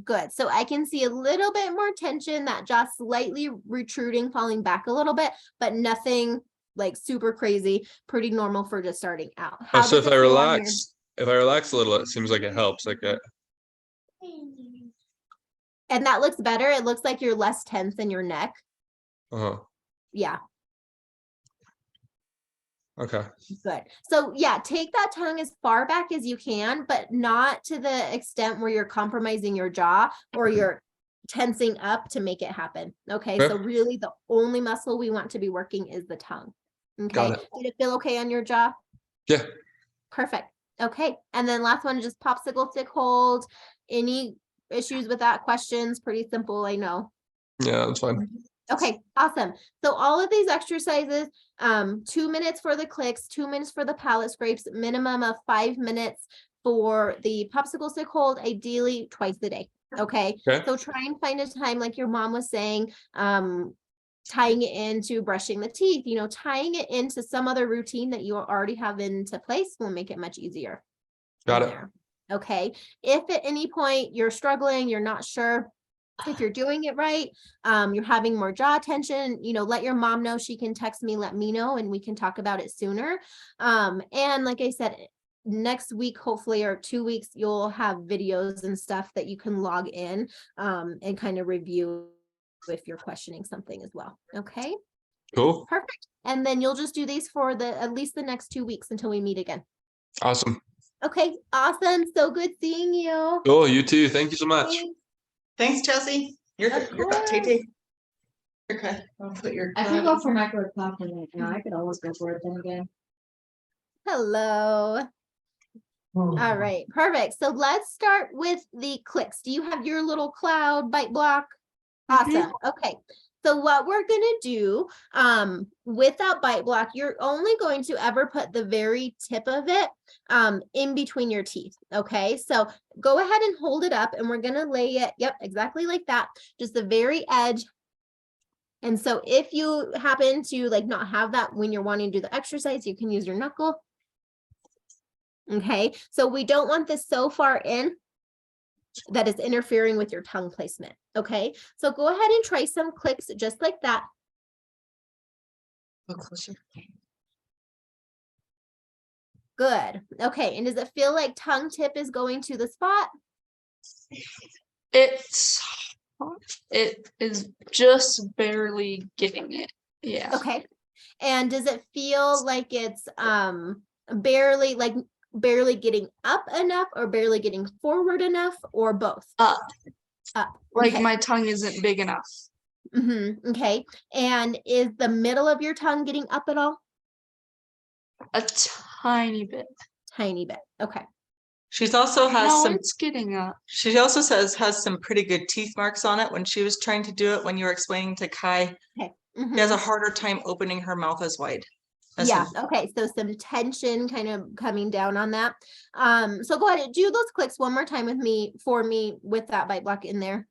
Good. So I can see a little bit more tension, that jaw slightly retruding, falling back a little bit, but nothing like super crazy, pretty normal for just starting out. Oh, How so does if it I feel on your- relax a little, it seems like it helps. Like that. And that looks better. It looks like you're less tense in your neck. Uh-huh. Yeah, Okay. good. So yeah, take that tongue as far back as you can, but not to the extent where you're compromising your jaw or you're tensing up to make it happen. Okay, Okay. so really the only muscle we want to be working is the tongue. Okay, Got it. did it feel okay on your jaw? Yeah. Perfect. Okay, and then last one, just popsicle stick hold. Any issues with that? Questions? Pretty simple, I know. Yeah, that's fine. Okay, awesome. So all of these exercises, 2 minutes for the clicks, 2 minutes for the palate scrapes, minimum of 5 minutes for the popsicle stick hold, ideally twice a day. Okay, Okay. so try and find a time, like your mom was saying, tying it into brushing the teeth, tying it into some other routine that you already have into place will make it much easier. Got in it. there. Okay, if at any point you're struggling, you're not sure if you're doing it right, you're having more jaw tension, let your mom know. She can text me, let me know, and we can talk about it sooner. And like I said, next week, hopefully, or 2 weeks, you'll have videos and stuff that you can log in and kind of review if you're questioning something as well. Okay, Cool. perfect. And then you'll just do these for at least the next 2 weeks until we meet again. Awesome. Okay, awesome. So good seeing you. Cool. You too. Thank you so much. Thanks. Thanks, Chelsea. You're Of good. You're up, course. Tay. Okay, I'll put your. I can go for micro compliment now. I could always go for it then again. Hello. All right, perfect. So let's start with the clicks. Do you have your little cloud bite block? Awesome. Okay. So what we're gonna do with that bite block, you're only going to ever put the very tip of it in between your teeth. Okay, so go ahead and hold it up, and we're gonna lay it, yep, exactly like that, just the very edge. And so if you happen to like not have that when you're wanting to do the exercise, you can use your knuckle. Okay, so we don't want this so far in that is interfering with your tongue placement. Okay, so go ahead and try some clicks just like that. A little closer. Good. Okay, and does it feel like tongue tip is going to the spot? It is just barely getting it. Yeah. Okay, and does it feel like it's barely getting up enough, or barely getting forward enough, or both? Up. Like Okay. my tongue isn't big enough. Okay, and is the middle of your tongue getting up at all? A tiny bit. Tiny bit. Okay. She's also has No, some. it's getting up. She also has some pretty good teeth marks on it when she was trying to do it. When you were explaining to Kai, Okay. she has a harder time opening her mouth as wide. as Yeah. him. Okay. So some tension kind of coming down on that. So go ahead and do those clicks one more time for me with that bite block in there.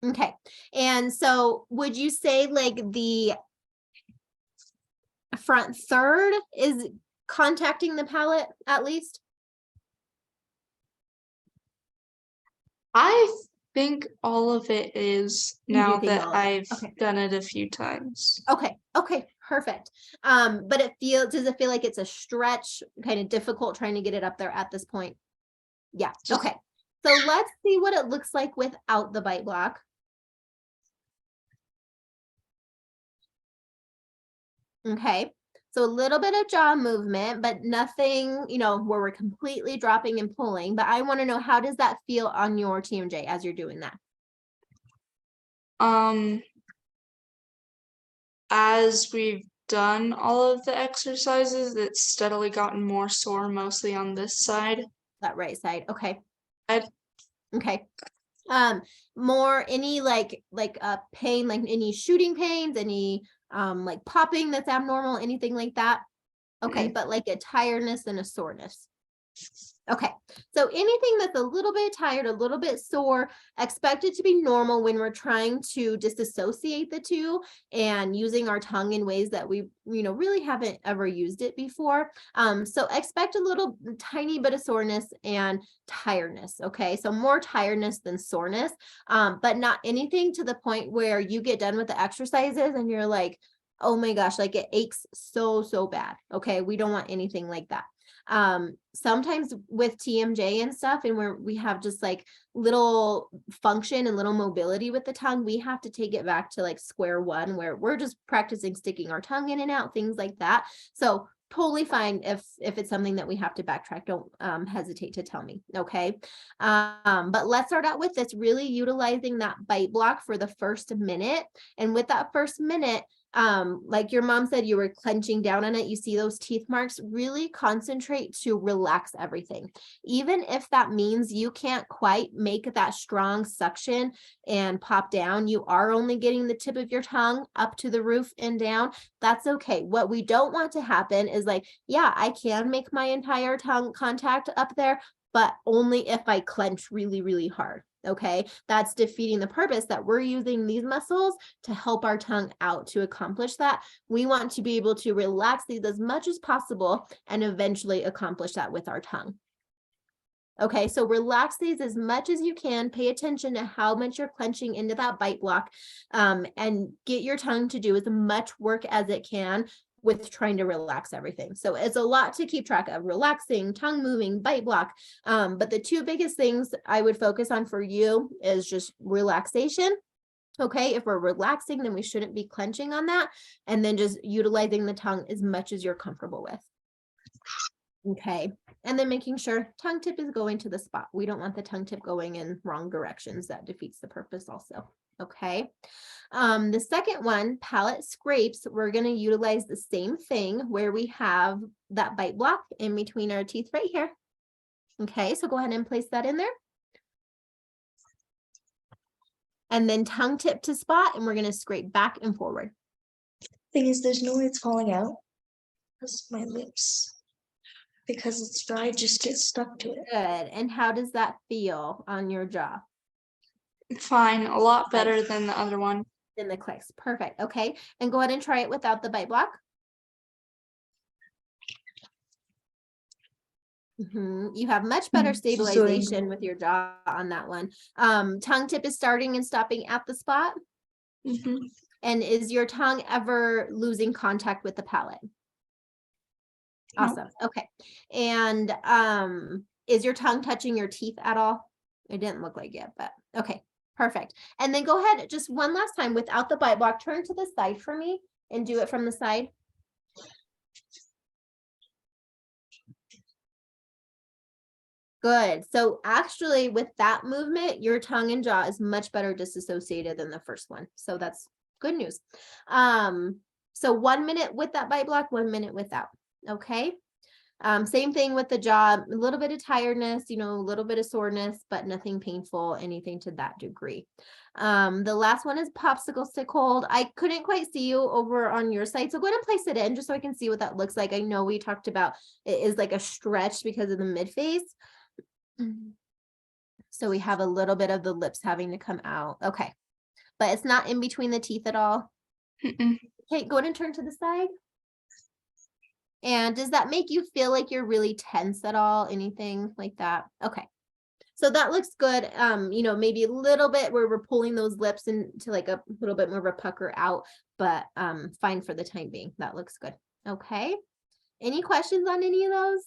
Okay. And so would you say like the front third is contacting the palate at least? I think all of it is You do now think that all of it. I've Okay. done it a few times. Okay. Okay. Perfect. But does it feel like it's a stretch, kind of difficult trying to get it up there at this point? Yeah. Just- Okay. So let's see what it looks like without the bite block. Okay. So a little bit of jaw movement, but nothing, where we're completely dropping and pulling. But I want to know, how does that feel on your TMJ as you're doing that? As we've done all of the exercises, it's steadily gotten more sore, mostly on this side. That right side. Okay. I'd- Okay. More any like pain, like any shooting pains, any like popping that's abnormal, anything like that? Okay, but like a tiredness and a soreness. Okay, so anything that's a little bit tired, a little bit sore, expect it to be normal when we're trying to disassociate the two and using our tongue in ways that we, really haven't ever used it before. So expect a little tiny bit of soreness and tiredness. Okay, so more tiredness than soreness, but not anything to the point where you get done with the exercises and you're like, oh my gosh, like it aches so bad. Okay, we don't want anything like that. Sometimes with TMJ and stuff, and where we have just like little function and little mobility with the tongue, we have to take it back to like square one where we're just practicing sticking our tongue in and out, things like that. So totally fine if it's something that we have to backtrack. Don't hesitate to tell me. Okay. But let's start out with this, really utilizing that bite block for the first minute. And with that first minute, like your mom said, you were clenching down on it. You see those teeth marks, really concentrate to relax everything. Even if that means you can't quite make that strong suction and pop down, you are only getting the tip of your tongue up to the roof and down. That's okay. What we don't want to happen is like, yeah, I can make my entire tongue contact up there, but only if I clench really hard. Okay, that's defeating the purpose that we're using these muscles to help our tongue out. To accomplish that, we want to be able to relax these as much as possible and eventually accomplish that with our tongue. Okay, so relax these as much as you can. Pay attention to how much you're clenching into that bite block, and get your tongue to do as much work as it can with trying to relax everything. So it's a lot to keep track of: relaxing, tongue moving, bite block. But the two biggest things I would focus on for you is just relaxation. Okay, if we're relaxing, then we shouldn't be clenching on that. And then just utilizing the tongue as much as you're comfortable with. Okay, and then making sure tongue tip is going to the spot. We don't want the tongue tip going in wrong directions. That defeats the purpose also. Okay, the second one, palate scrapes, we're going to utilize the same thing where we have that bite block in between our teeth right here. Okay, so go ahead and place that in there. And then tongue tip to spot, and we're going to scrape back and forward. Thing is, there's no way it's falling out. Because my lips, because it's dry, just get stuck to it. Good. And how does that feel on your jaw? Fine, a lot better than the other one. In the clicks. Perfect. Okay. And go ahead and try it without the bite block. You have much better stabilization with your jaw on that one. Tongue tip is starting and stopping at the spot. And is your tongue ever losing contact with the palate? Awesome. Okay. And is your tongue touching your teeth at all? It didn't look like it, but okay. Perfect. And then go ahead, just one last time without the bite block, turn to the side for me and do it from the side. Good. So actually with that movement, your tongue and jaw is much better disassociated than the first one. So that's good news. So 1 minute with that bite block, 1 minute without. Okay. Same thing with the jaw, a little bit of tiredness, a little bit of soreness, but nothing painful, anything to that degree. The last one is popsicle stick hold. I couldn't quite see you over on your side, so go ahead and place it in just so I can see what that looks like. I know we talked about it is like a stretch because of the mid face. So we have a little bit of the lips having to come out. Okay, but it's not in between the teeth at all. Okay, go ahead and turn to the side. And does that make you feel like you're really tense at all? Anything like that? Okay. So that looks good. Maybe a little bit where we're pulling those lips into like a little bit more of a pucker out, but fine for the time being. That looks good. Okay. Any questions on any of those?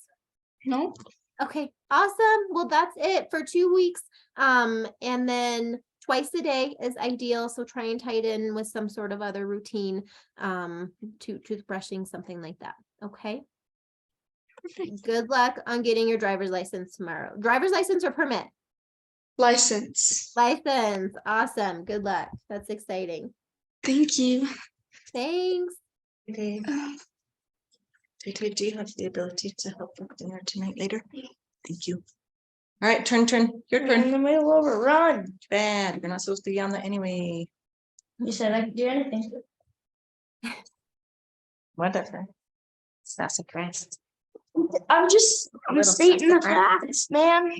No. Okay, awesome. Well, that's it for 2 weeks. And then twice a day is ideal. So try and tie it in with some sort of other routine, toothbrushing, something like that. Okay. Perfect. Good luck on getting your driver's license tomorrow. Driver's license or permit? License. License. Awesome. Good luck. That's exciting. Thank you. Thanks. Okay. Do you have the ability to help with dinner tonight later? Thank you. All right, turn. Your I'm turn. in the middle of a run. Bad. You're not supposed to be on that anyway. You said I could do anything. Whatever. It's not surprised. I'm stating the facts, man.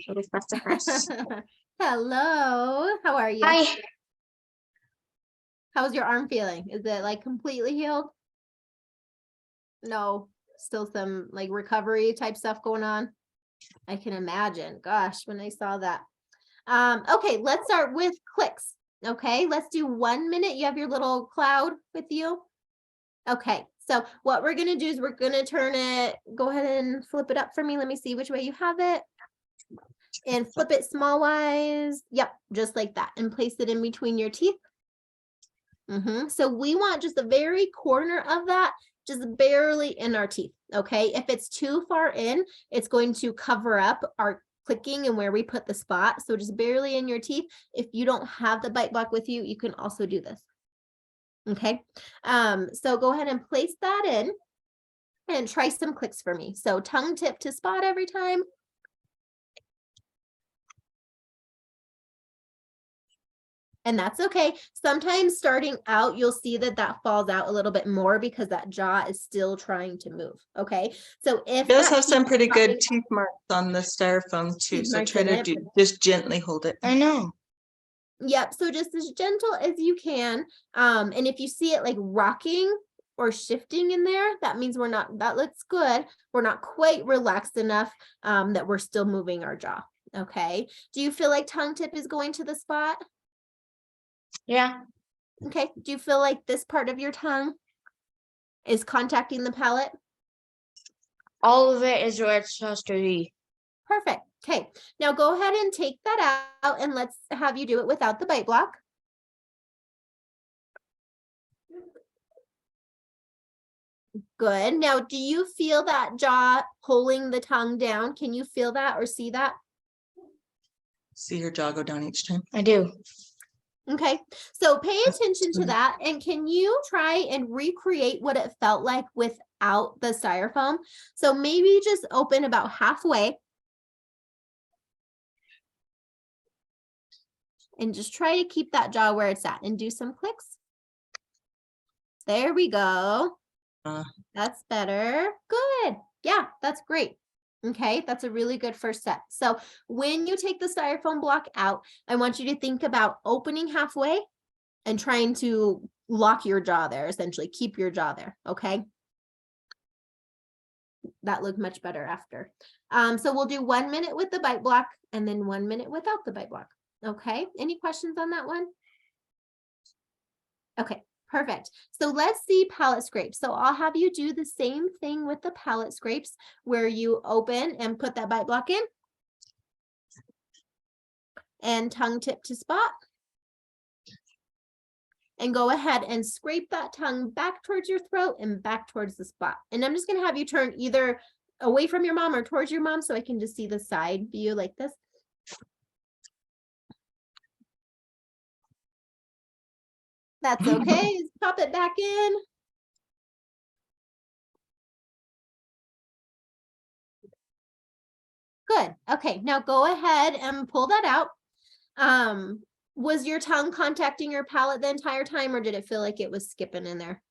Hello, how are you? Hi. How's your arm feeling? Is it like completely healed? No, still some like recovery type stuff going on. I can imagine. Gosh, when I saw that. Okay, let's start with clicks. Okay, let's do 1 minute. You have your little cloud with you. Okay, so what we're gonna do is we're gonna turn it, go ahead and flip it up for me. Let me see which way you have it. And flip it small wise. Yep, just like that. And place it in between your teeth. So we want just the very corner of that, just barely in our teeth. Okay, if it's too far in, it's going to cover up our clicking and where we put the spot. So just barely in your teeth. If you don't have the bite block with you, you can also do this. Okay, so go ahead and place that in and try some clicks for me. So tongue tip to spot every time. And that's okay. Sometimes starting out, you'll see that that falls out a little bit more because that jaw is still trying to move. Okay. So if It does that have some keeps pretty good popping- teeth marks on the styrofoam too, Teeth so marks try in to it, just gently hold it. I know. Yep. So just as gentle as you can. And if you see it like rocking or shifting in there, that means we're not, that looks good. We're not quite relaxed enough that we're still moving our jaw. Okay. Do you feel like tongue tip is going to the spot? Yeah. Okay. Do you feel like this part of your tongue is contacting the palate? All of it is where it's supposed to be. Perfect. Okay. Now go ahead and take that out and let's have you do it without the bite block. Good. Now, do you feel that jaw pulling the tongue down? Can you feel that or see that? See your jaw go down each time. I do. Okay. So pay attention to good. that. And can you try and recreate what it felt like without the styrofoam? So maybe just open about halfway. And just try to keep that jaw where it's at and do some clicks. There we go. That's better. Good. Yeah, that's great. Okay, that's a really good first step. So when you take the styrofoam block out, I want you to think about opening halfway and trying to lock your jaw there, essentially keep your jaw there. Okay. That looked much better after. So we'll do 1 minute with the bite block and then 1 minute without the bite block. Okay, any questions on that one? Okay, perfect. So let's see palate scrapes. So I'll have you do the same thing with the palate scrapes where you open and put that bite block in. And tongue tip to spot. And go ahead and scrape that tongue back towards your throat and back towards the spot. And I'm just going to have you turn either away from your mom or towards your mom so I can just see the side view like this. That's okay. Just pop it back in. Good. Okay, now go ahead and pull that out. Was your tongue contacting your palate the entire time or did it feel like it was skipping in there?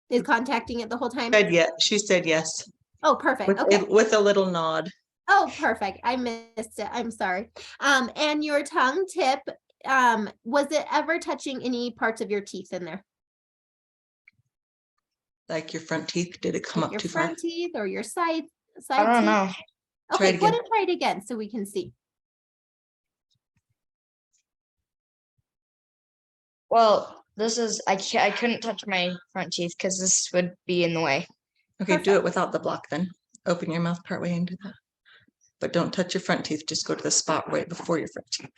Is contacting it the whole time? She said yes. Oh, perfect. With, Okay. with a little nod. Oh, perfect. I missed it. I'm sorry. And your tongue tip, was it ever touching any parts of your teeth in there? Like your front teeth, did it come Like up your too far? front teeth or your side I don't teeth? know. Try Okay, it go ahead again. and try it again so we can see. Well, this is I couldn't touch my front teeth because this would be in the way. Okay, do Perfect. it without the block then. Open your mouth part way and do that. But don't touch your front teeth. Just go to the spot right before your front teeth.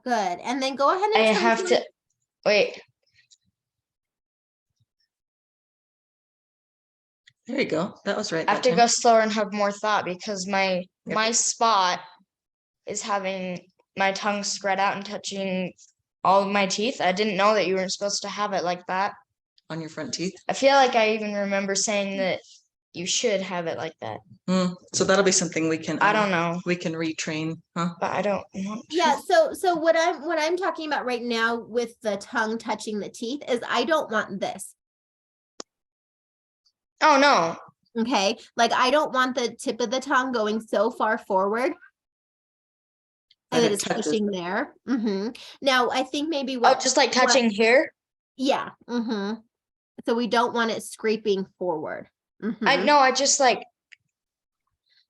Good. And then go ahead I and have to wait. There you go. That was right. I have that to time. go slower and have more thought because my Yep. my spot is having my tongue spread out and touching all of my teeth. I didn't know that you weren't supposed to have it like that. On your front teeth. I feel like I even remember saying that you should have it like that. So that'll be something we can. I don't know, We can retrain, huh? but I don't know. Yeah, so what I'm talking about right now with the tongue touching the teeth is I don't want this. Oh, no. Okay, like I don't want the tip of the tongue going so far forward That that it it's touches pushing there. Now, I think maybe Oh, what, just like touching here? yeah, so we don't want it scraping forward. I know, I just like,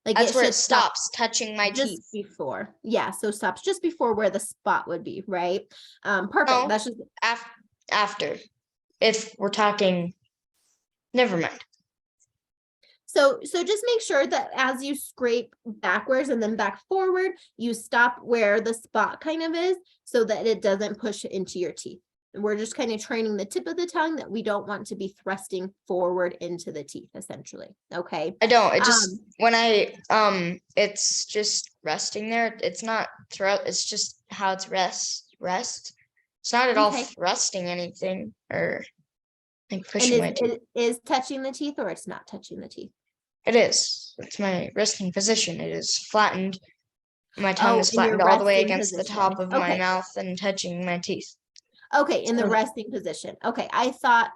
Like that's it where should it stops touching my just teeth. before. Yeah, so stops just before where the spot would be, right? Perfect. No. That's just After, if we're talking, never mind. so just make sure that as you scrape backwards and then back forward, you stop where the spot kind of is so that it doesn't push into your teeth. And we're just kind of training the tip of the tongue that we don't want to be thrusting forward into the teeth, essentially. Okay. I don't, it just, when I, it's just resting there. It's not it's just how it's rest. It's not at all Okay. thrusting anything or like And pushing my teeth. it is touching the teeth or it's not touching the teeth? It is. It's my resting position. It is flattened. My tongue is in your flattened all the way resting against the top position. of my Okay. mouth and touching my teeth. Okay, in the So- resting position. Okay, I thought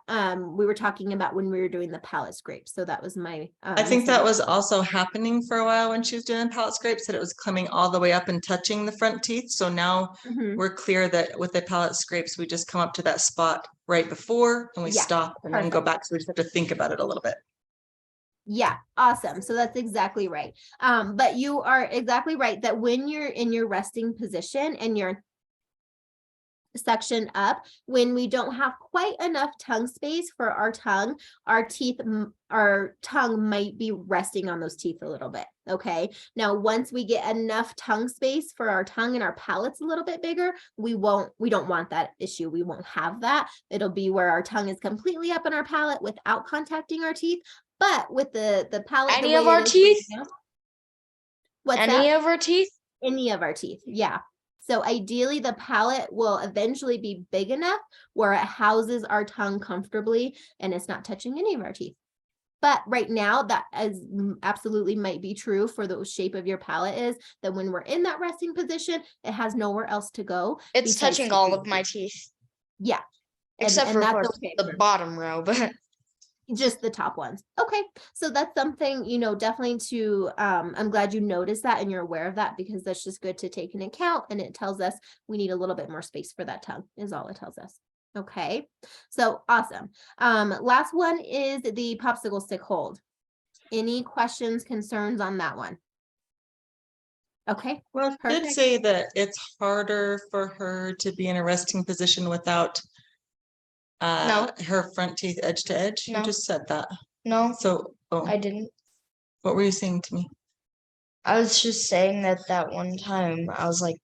we were talking about when we were doing the palate scrape. So that was my I think that was misunderstanding. also happening for a while when she was doing palate scrapes, that it was coming all the way up and touching the front teeth. So now Mhm. we're clear that with the palate scrapes, we just come up to that spot right before and we Yeah, stop and then go perfect. back. So we just have to think about it a little bit. Yeah, awesome. So that's exactly right. But you are exactly right that when you're in your resting position and you're suction up, when we don't have quite enough tongue space for our tongue, our tongue might be resting on those teeth a little bit. Okay. Now, once we get enough tongue space for our tongue and our palate's a little bit bigger, we don't want that issue. We won't have that. It'll be where our tongue is completely up in our palate without contacting our teeth. But with the palate, Any the of way our it is right teeth? now- What's Any that? of our teeth? Any of our teeth. Yeah. So ideally the palate will eventually be big enough where it houses our tongue comfortably and it's not touching any of our teeth. But right now that is absolutely might be true for the shape of your palate is that when we're in that resting position, it has nowhere else to go. It's besides touching to all your of my teeth. teeth. Yeah. Except for, of that's course, okay. the bottom row, but Just the top ones. Okay. So that's something, definitely to, I'm glad you noticed that and you're aware of that because that's just good to take into account. And it tells us we need a little bit more space for that tongue is all it tells us. Okay. So awesome. Last one is the popsicle stick hold. Any questions, concerns on that one? Okay. Well, it did Perfect. say that it's harder for her to be in a resting position without her front teeth edge to edge. You No. just said that. no, So, I didn't. what were you saying to me? I was just saying that one time I was like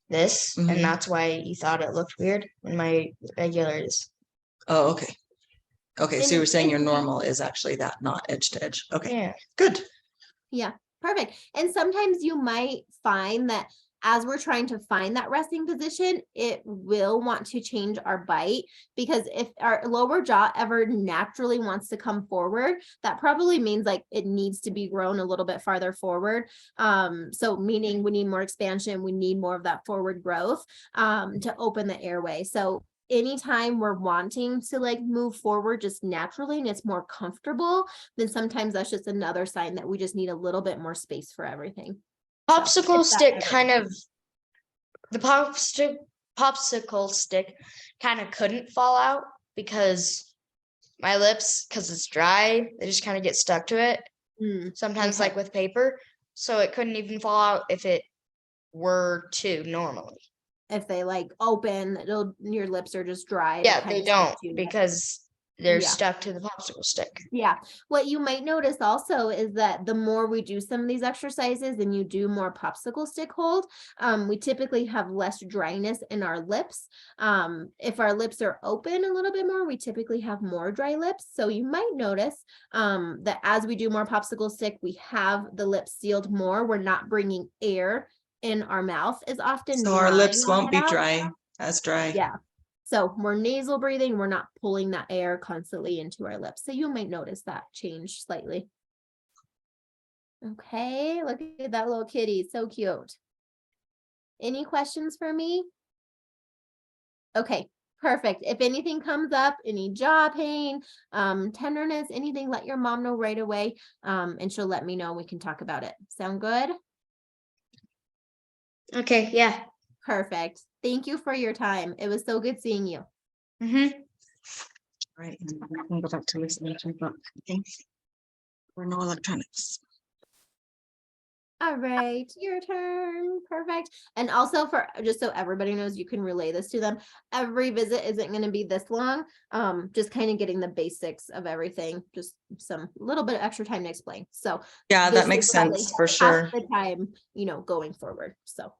this, Mhm. and that's why you thought it looked weird when my regular is. Oh, okay. Okay, so you were saying your And- normal is actually that, not edge to edge. Okay, Yeah. good. Yeah, perfect. And sometimes you might find that as we're trying to find that resting position, it will want to change our bite because if our lower jaw ever naturally wants to come forward, that probably means like it needs to be grown a little bit farther forward. So meaning we need more expansion, we need more of that forward growth to open the airway. So anytime we're wanting to like move forward just naturally and it's more comfortable, then sometimes that's just another sign that we just need a little bit more space for everything. So, Popsicle if that stick ever kind of, happens. the popsicle stick kind of couldn't fall out because my lips, because it's dry, they just kind of get stuck to it. Sometimes okay. like with paper. So it couldn't even fall out if it were to normally. If they like open, your lips are just dry. it'll Yeah, kind they of stick don't to you. because they're Yeah. stuck to the popsicle stick. Yeah. What you might notice also is that the more we do some of these exercises and you do more popsicle stick hold, we typically have less dryness in our lips. If our lips are open a little bit more, we typically have more dry lips. So you might notice that as we do more popsicle stick, we have the lips sealed more. We're not bringing air in our mouth as often. So our lips drying won't be it out. dry. Yeah. So we're nasal breathing, we're not pulling that air constantly into our lips. So you might notice that change slightly. Okay, look at that little kitty, so cute. Any questions for me? Okay, Perfect. If anything comes up, any jaw pain, tenderness, anything, let your mom know right away. And she'll let me know. We can talk about it. Sound good? Okay, yeah. Perfect. Thank you for your time. It was so good seeing you. Mm-hmm. Right, and then I can go back to listening to the book. Okay. Or no electronics. All right, your turn. Perfect. And also for just so everybody knows, you can relay this to them. Every visit isn't going to be this long. Just kind of getting the basics of everything, just some little bit of extra time to explain. So Yeah, this that makes is probably sense for half sure. the time, going forward. So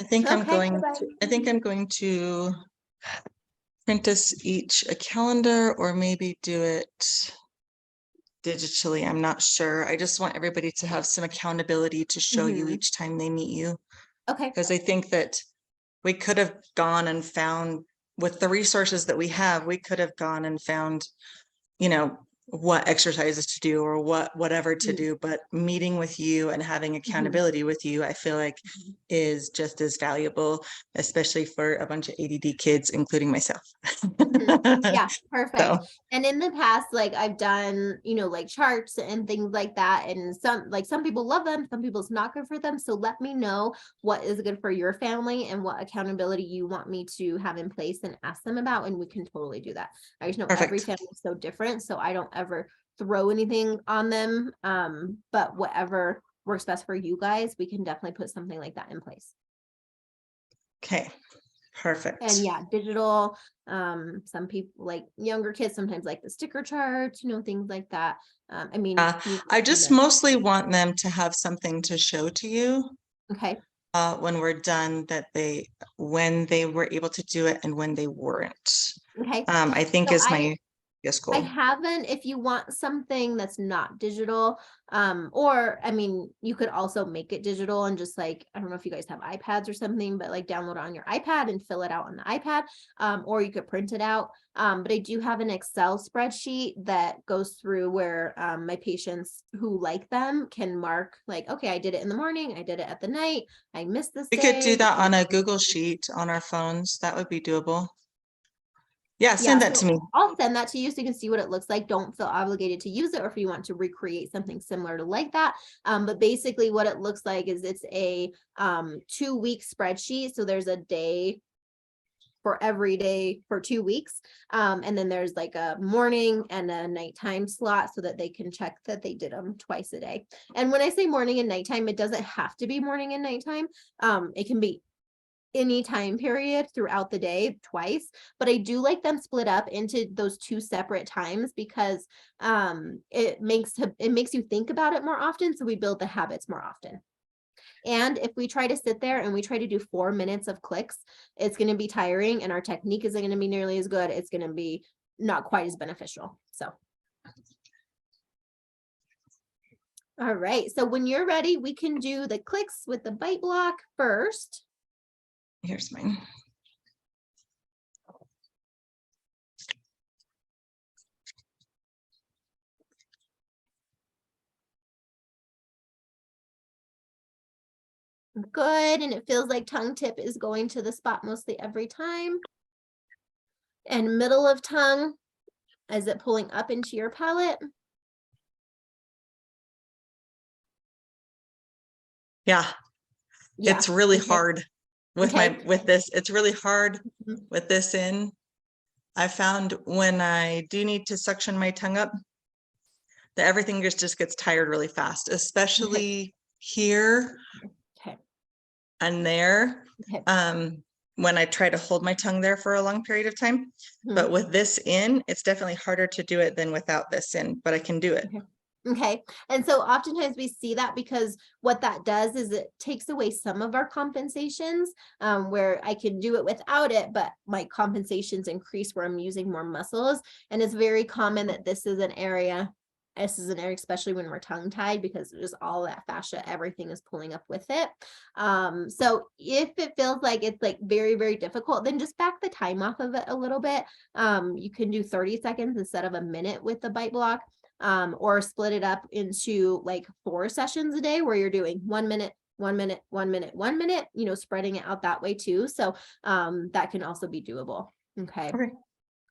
I think I'm Okay, going bye-bye. to, I think I'm going to print us each a calendar or maybe do it digitally. I'm not sure. I just want everybody to have some accountability to show you Mhm. each time they meet you. Okay. Because I think that we could have gone and found, with the resources that we have, we could have gone and found, what exercises to do or whatever to Mhm. do, but meeting with you and having accountability with you, I feel like Mhm. is just as valuable, especially for a bunch of ADD kids, including myself. Yeah, perfect. So, And in the past, like I've done, like charts and things like that. And some people love them, some people it's not good for them. So let me know what is good for your family and what accountability you want me to have in place and ask them about. And we can totally do that. I just know every perfect. family is so different. So I don't ever throw anything on them. But whatever works best for you guys, we can definitely put something like that in place. Okay, perfect. And yeah, digital, some people like younger kids sometimes like the sticker charts, things like that. I just mostly want them to have something to show to you Okay. when we're done, that when they were able to do it and when they weren't. Okay. I think So is my guess I goal. haven't, if you want something that's not digital, or you could also make it digital and just like, I don't know if you guys have iPads or something, but like download it on your iPad and fill it out on the iPad, or you could print it out. But I do have an Excel spreadsheet that goes through where my patients who like them can mark like, okay, I did it in the morning, I did it at the night, I missed this We day. could do that on a Google Sheet on our phones. That would be doable. Yeah, send that to me. I'll send that to you so you can see what it looks like. Don't feel obligated to use it, or if you want to recreate something similar to like that. But basically what it looks like is it's a 2-week spreadsheet. So there's a day for every day for 2 weeks. And then there's like a morning and a nighttime slot so that they can check that they did them twice a day. And when I say morning and nighttime, it doesn't have to be morning and nighttime. It can be any time period throughout the day twice, but I do like them split up into those 2 separate times because it makes you think about it more often, so we build the habits more often. And if we try to sit there and we try to do 4 minutes of clicks, it's going to be tiring and our technique isn't going to be nearly as good. It's going to be not quite as beneficial. So all right, so when you're ready, we can do the clicks with the bite block first. Here's mine. Good, and it feels like tongue tip is going to the spot mostly every time. And middle of tongue, is it pulling up into your palate? Yeah, Yeah. it's really Okay. hard with Okay. with this. It's really hard Mhm. with this in. I found when I do need to suction my tongue up, that everything just gets tired really fast, especially here Okay. and there. Okay. When I try to hold my tongue there for a long period of time. Mhm. But with this in, it's definitely harder to do it than without this in, but I can do it. Okay. And so oftentimes we see that because what that does is it takes away some of our compensations, where I can do it without it, but my compensations increase where I'm using more muscles. And it's very common that this is an area, especially when we're tongue tied, because just all that fascia, everything is pulling up with it. So if it feels like it's like very, very difficult, then just back the time off of it a little bit. You can do 30 seconds instead of a minute with the bite block. Or split it up into like 4 sessions a day where you're doing 1 minute, 1 minute, 1 minute, 1 minute, spreading it out that way too. So that can also be doable. Okay. Okay.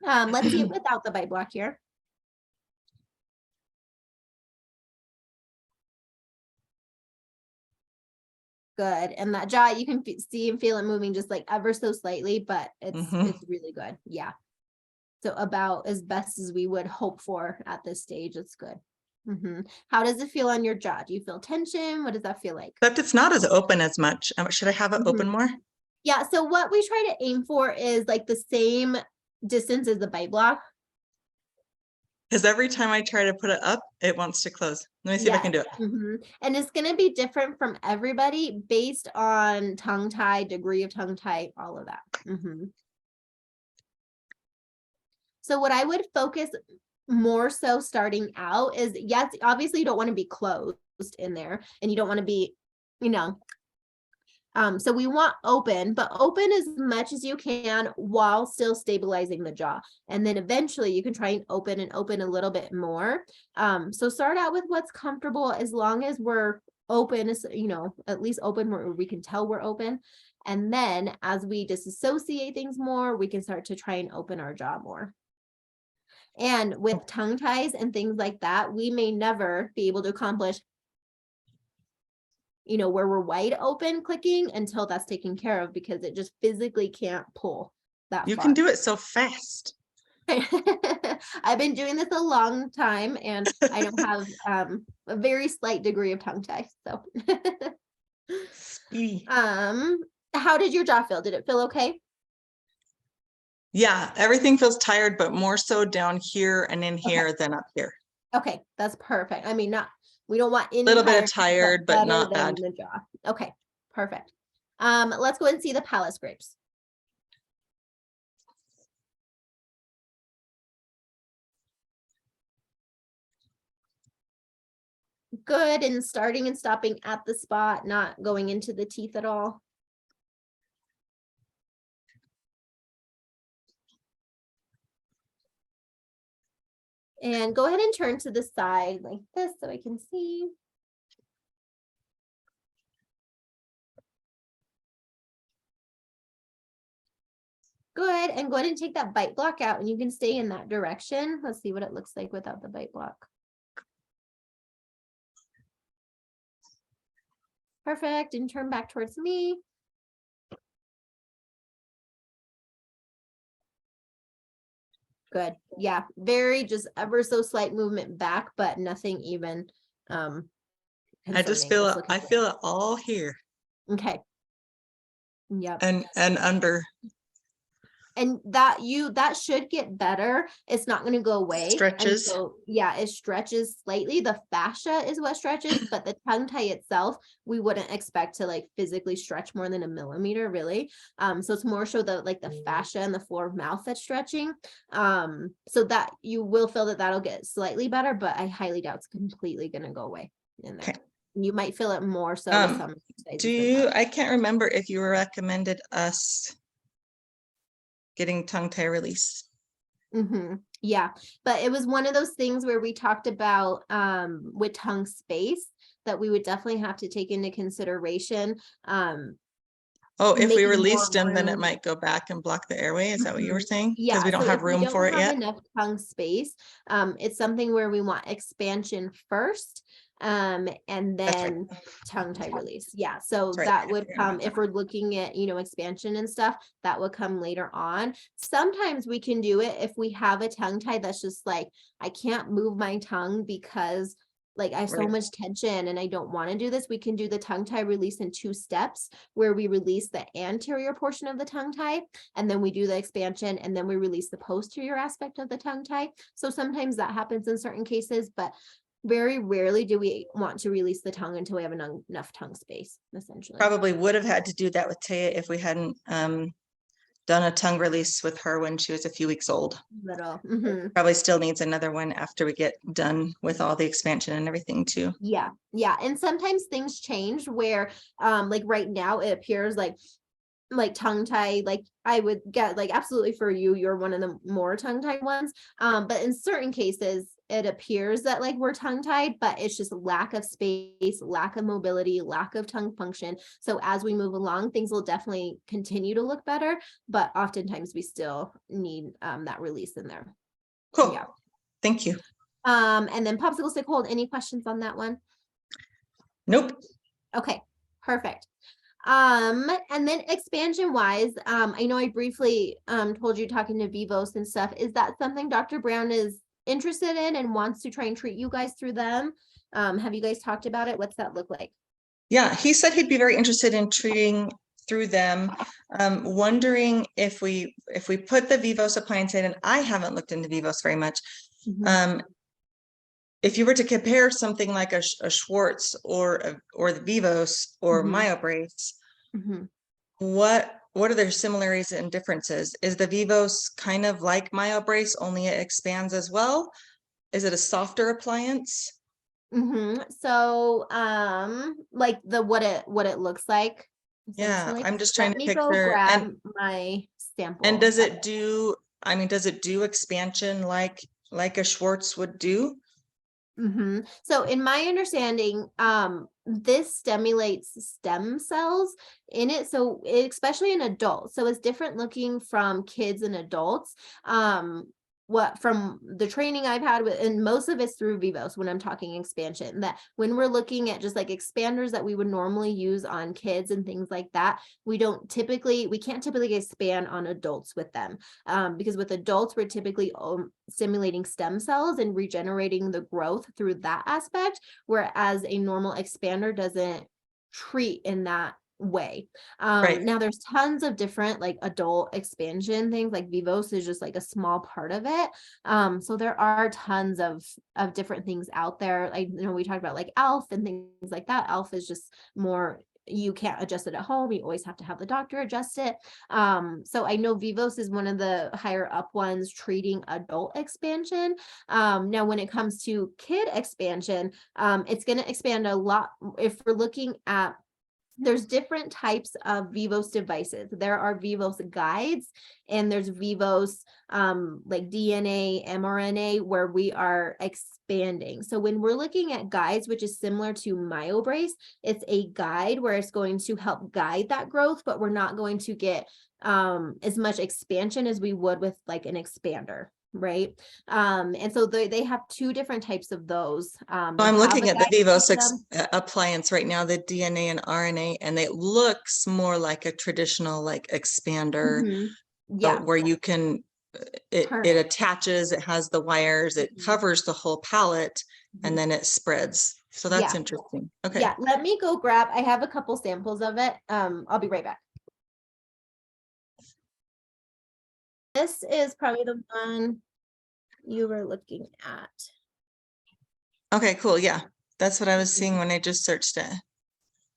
Let's see it without the bite block here. Good. And that jaw, you can see and feel it moving just like ever so slightly, but it's really good. Yeah. So about as best as we would hope for at this stage. It's good. How does it feel on your jaw? Do you feel tension? What does that feel like? Except it's not as open as much. Should I have it open more? Yeah. So what we try to aim for is like the same distance as the bite block. Because every time I try to put it up, it wants to close. Let me see if I can do it. And it's going to be different from everybody based on tongue tie, degree of tongue tie, all of that. So what I would focus more so starting out is, yes, obviously you don't want to be closed in there and you don't want to be, so we want open, but open as much as you can while still stabilizing the jaw. And then eventually you can try and open a little bit more. So start out with what's comfortable, as long as we're open, at least open where we can tell we're open. And then as we disassociate things more, we can start to try and open our jaw more. And with tongue ties and things like that, we may never be able to accomplish, where we're wide open clicking until that's taken care of, because it just physically can't pull that You far. can do it so fast. I've been doing this a long time and I don't have a very slight degree of tongue tie. So how did your jaw feel? Did it feel okay? Yeah, everything feels tired, but more so down here and in here than up here. Okay, that's perfect. I mean, we don't want any little bit of tired, but not bad. The jaw. Okay, perfect. Let's go ahead and see the palate scrapes. Good, and starting and stopping at the spot, not going into the teeth at all. And go ahead and turn to the side like this so I can see. Good, and go ahead and take that bite block out and you can stay in that direction. Let's see what it looks like without the bite block. Perfect, and turn back towards me. Good. Yeah, very just ever so slight movement back, but nothing even I just feel it. I feel it all here. Okay. Yep. And under. And that should get better. It's not going to go away. Stretches. So, yeah, it stretches slightly. The fascia is what stretches, but the tongue tie itself, we wouldn't expect to like physically stretch more than 1 millimeter, really. So it's more so the fascia and the floor of mouth that's stretching. So that you will feel that'll get slightly better, but I highly doubt it's completely going to go away in there. Okay. You might feel it more so with some exercises. I can't remember if you recommended us getting tongue tie release. Yeah, but it was one of those things where we talked about with tongue space that we would definitely have to take into consideration. If we released them, then it might go back and block the airway. Is that what you were saying? Yeah, because we don't have room for it yet. Enough tongue space. It's something where we want expansion first. And then tongue tie release. Yeah. So that would come if we're looking at, expansion and stuff, that would come later on. Sometimes we can do it if we have a tongue tie that's just like, I can't move my tongue because like I have so much tension and I don't want to do this. We can do the tongue tie release in 2 steps where we release the anterior portion of the tongue tie and then we do the expansion and then we release the posterior aspect of the tongue tie. So sometimes that happens in certain cases, but very rarely do we want to release the tongue until we have enough tongue space, essentially. Probably would have had to do that with Taya if we hadn't done a tongue release with her when she was a few weeks old. Probably still needs another one after we get done with all the expansion and everything too. Yeah. And sometimes things change where like right now it appears like tongue tie, like I would get like absolutely for you're one of the more tongue tie ones. But in certain cases, it appears that like we're tongue tied, but it's just lack of space, lack of mobility, lack of tongue function. So as we move along, things will definitely continue to look better, but oftentimes we still need that release in there. Cool. Yeah. Thank you. And then popsicle stick hold, any questions on that one? Nope. Okay, perfect. And then expansion wise, I know I briefly told you talking to Vivos and stuff. Is that something Dr. Brown is interested in and wants to try and treat you guys through them? Have you guys talked about it? What's that look like? Yeah, he said he'd be very interested in treating through them. Wondering if we put the Vivos appliance in, and I haven't looked into Vivos very much. If you were to compare something like a Schwartz or the Vivos or MyoBrace, what are their similarities and differences? Is the Vivos kind of like MyoBrace, only it expands as well? Is it a softer appliance? So like what it looks like. Yeah, essentially. I'm just trying Let to me go picture. grab my sample. And does it do, I mean, does it do expansion like a Schwartz would do? So in my understanding, this stimulates stem cells in it. So especially in adults. So it's different looking from kids and adults. What from the training I've had with, and most of it's through Vivos when I'm talking expansion, that when we're looking at just like expanders that we would normally use on kids and things like that, we can't typically expand on adults with them. Because with adults, we're typically stimulating stem cells and regenerating the growth through that aspect, whereas a normal expander doesn't treat in that way. Right. Now there's tons of different like adult expansion things, like Vivos is just like a small part of it. So there are tons of different things out there. Like, you know, we talked about like ALF and things like that. ALF is just more, you can't adjust it at home. You always have to have the doctor adjust it. So I know Vivos is one of the higher up ones treating adult expansion. Now when it comes to kid expansion, it's going to expand a lot. If we're looking at, there's different types of Vivos devices. There are Vivos guides and there's Vivos like DNA, mRNA, where we are expanding. So when we're looking at guides, which is similar to MyoBrace, it's a guide where it's going to help guide that growth, but we're not going to get as much expansion as we would with like an expander. Right. And so they have two different types of those. So I'm they looking have at a the guide Vivos system. appliance right now, the DNA and RNA, and it looks more like a traditional like expander, Yeah. where you can, it attaches, it has the wires, it covers the whole palette, and then it spreads. So that's interesting. Okay. Yeah, let me go grab, I have a couple samples of it. I'll be right back. This is probably the one you were looking at. Okay, cool. Yeah, that's what I was seeing when I just searched it.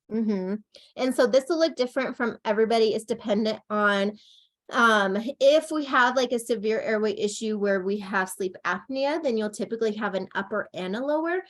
And so this will look different from everybody. It's dependent on if we have like a severe airway issue where we have sleep apnea, then you'll typically have an upper and a lower,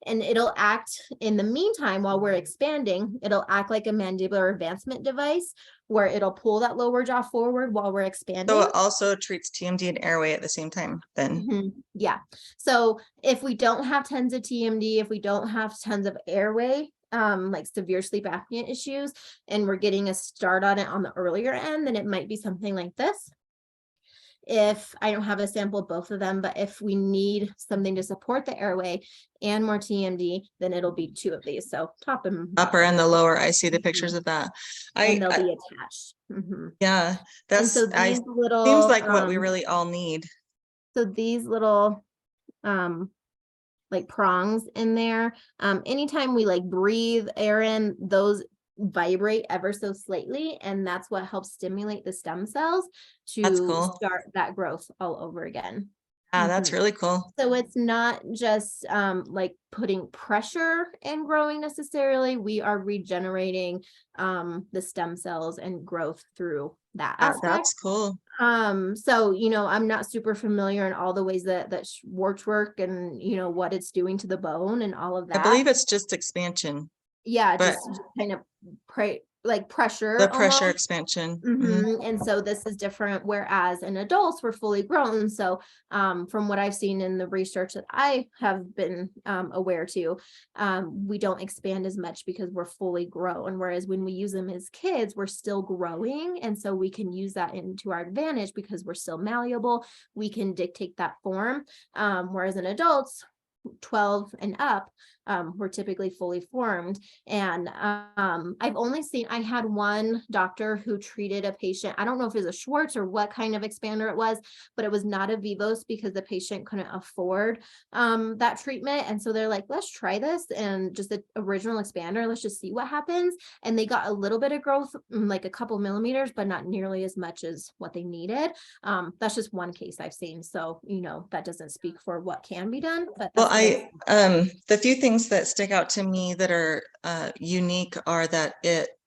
and it'll act in the meantime while we're expanding, it'll act like a mandibular advancement device where it'll pull that lower jaw forward while we're expanding. So it also treats TMD and airway at the same time then. Yeah. So if we don't have tons of TMD, if we don't have tons of airway, like severe sleep apnea issues, and we're getting a start on it on the earlier end, then it might be something like this. If I don't have a sample of both of them, but if we need something to support the airway and more TMD, then it'll be two of these. So top and upper and the lower. I see the pictures of that. And they'll be attached. Yeah, that's, so these little, seems like what we really all need. So these little like prongs in there, anytime we like breathe air in, those vibrate ever so slightly, and that's what helps stimulate the stem cells to start that growth all over again. That's really cool. So it's not just like putting pressure and growing necessarily. We are regenerating the stem cells and growth through that aspect. That's cool. So, you know, I'm not super familiar in all the ways that Schwartz work and, you know, what it's doing to the bone and all of that. I believe it's just expansion. Yeah, just kind of like pressure. The pressure almost. expansion. Mhm. And so this is different, whereas in adults we're fully grown. So from what I've seen in the research that I have been aware to, we don't expand as much because we're fully grown. Whereas when we use them as kids, we're still growing. And so we can use that into our advantage because we're still malleable. We can dictate that form. Whereas in adults, 12 and up, were typically fully formed. And I've only seen, I had one doctor who treated a patient, I don't know if it was a Schwartz or what kind of expander it was, but it was not a Vivos because the patient couldn't afford that treatment. And so they're like, let's try this and just the original expander, let's just see what happens. And they got a little bit of growth, like a couple millimeters, but not nearly as much as what they needed. That's just one case I've seen. So, that doesn't speak for what can be done, but Well, that's what I've the few things that stick out to me that are unique are that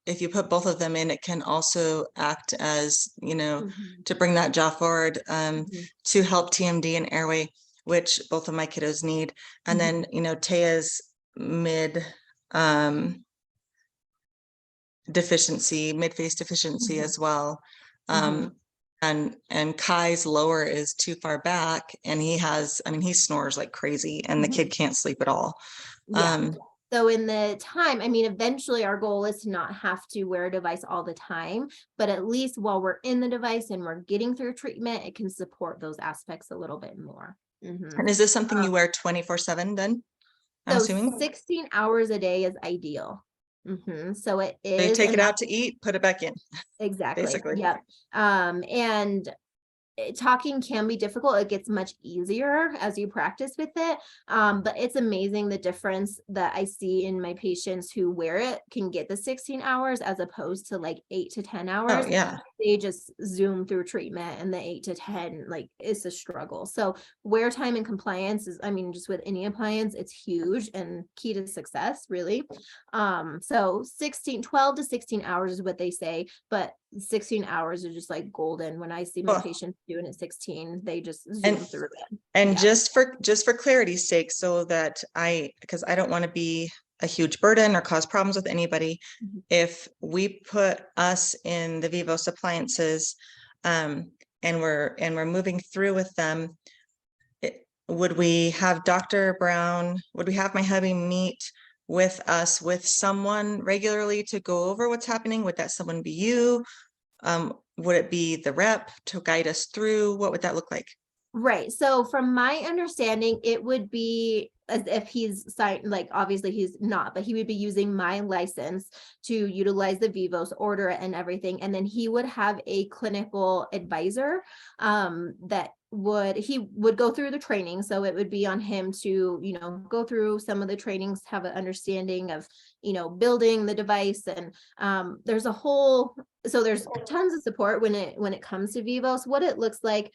if you put both of them in, it can also act as, Mhm. to bring that jaw forward, Mhm. to help TMD and airway, which both of my kiddos need. And then, Taya's mid mid-face deficiency Mhm. as well. And Kai's lower is too far back, and he snores like crazy, and the Mhm. kid can't sleep at all. Yeah. So in the time, eventually our goal is to not have to wear a device all the time, but at least while we're in the device and we're getting through treatment, it can support those aspects a little bit more. And is this something you wear 24/7 then? I'm So assuming 16 hours a day is ideal. So it they is, take and it out to eat, put it back in, exactly. basically. Yep. And talking can be difficult. It gets much easier as you practice with it. But it's amazing the difference that I see in my patients who wear it can get the 16 hours as opposed to like 8 to 10 hours. Oh, yeah. They just zoom through treatment, and the 8 to 10, like, it's a struggle. So wear time and compliance is, just with any appliance, it's huge and key to success, really. So 12 to 16 hours is what they say, but 16 hours are just like golden. When I see my Well, patients doing it 16, they just zoom and through it. And Yeah. just for clarity's sake, so that because I don't want to be a huge burden or cause problems with anybody, Mhm. if we put us in the Vivos appliances, and we're moving through with them, would we have Dr. Brown, would we have my hubby meet with us with someone regularly to go over what's happening? Would that someone be you? Would it be the rep to guide us through? What would that look like? Right. So from my understanding, it would be as if he's signed, like, obviously he's not, but he would be using my license to utilize the Vivos, order it and everything. And then he would have a clinical advisor that he would go through the training. So it would be on him to, go through some of the trainings, have an understanding of, building the device. And there's there's tons of support when it comes to Vivos. What it looks like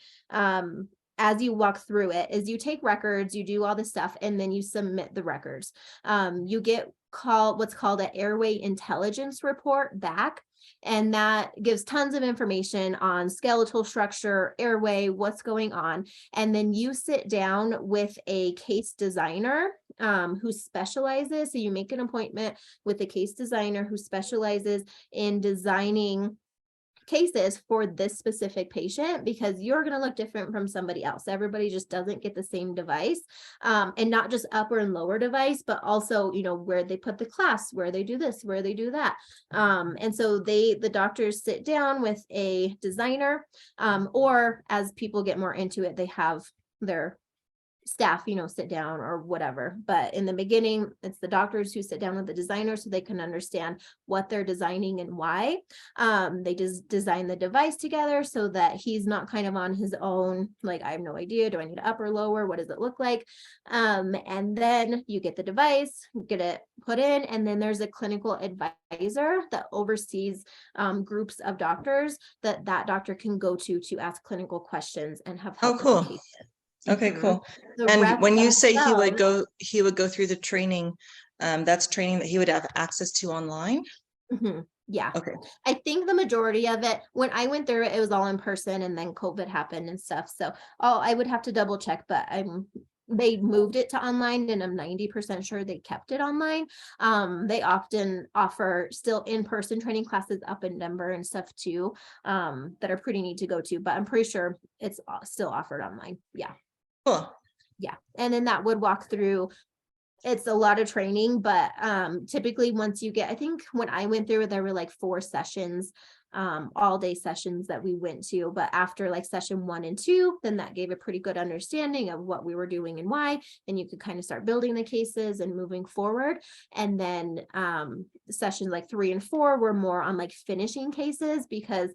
as you walk through it is you take records, you do all this stuff, and then you submit the records. You get what's called an airway intelligence report back. And that gives tons of information on skeletal structure, airway, what's going on. And then you sit down with a case designer who specializes. So you make an appointment with a case designer who specializes in designing cases for this specific patient, because you're going to look different from somebody else. Everybody just doesn't get the same device, and not just upper and lower device, but also, where they put the clasp, where they do this, where they do that. And so the doctors sit down with a designer, or as people get more into it, they have their staff, sit down or whatever. But in the beginning, it's the doctors who sit down with the designer so they can understand what they're designing and why. They just design the device together so that he's not kind of on his own, like, I have no idea, do I need upper, lower, what does it look like? And then you get the device, get it put in, and then there's a clinical advisor that oversees groups of doctors that doctor can go to ask clinical questions and have help Oh, with the cool. cases. Okay, cool. The And rep when you say he would themselves- go through the training, that's training that he would have access to online? Yeah, Okay. I think the majority of it, when I went through it, it was all in person, and then COVID happened and stuff. So I would have to double check, but I'm they moved it to online, and I'm 90% sure they kept it online. They often offer still in-person training classes up in Denver and stuff too, that are pretty neat to go to, but I'm pretty sure it's still offered online. Yeah. Cool. Yeah. And then that would walk through, it's a lot of training, but typically once you get, I think when I went through, there were like 4 sessions, all day sessions that we went to, but after like session 1 and 2, then that gave a pretty good understanding of what we were doing and why, and you could kind of start building the cases and moving forward. And then sessions like 3 and 4 were more on like finishing cases, because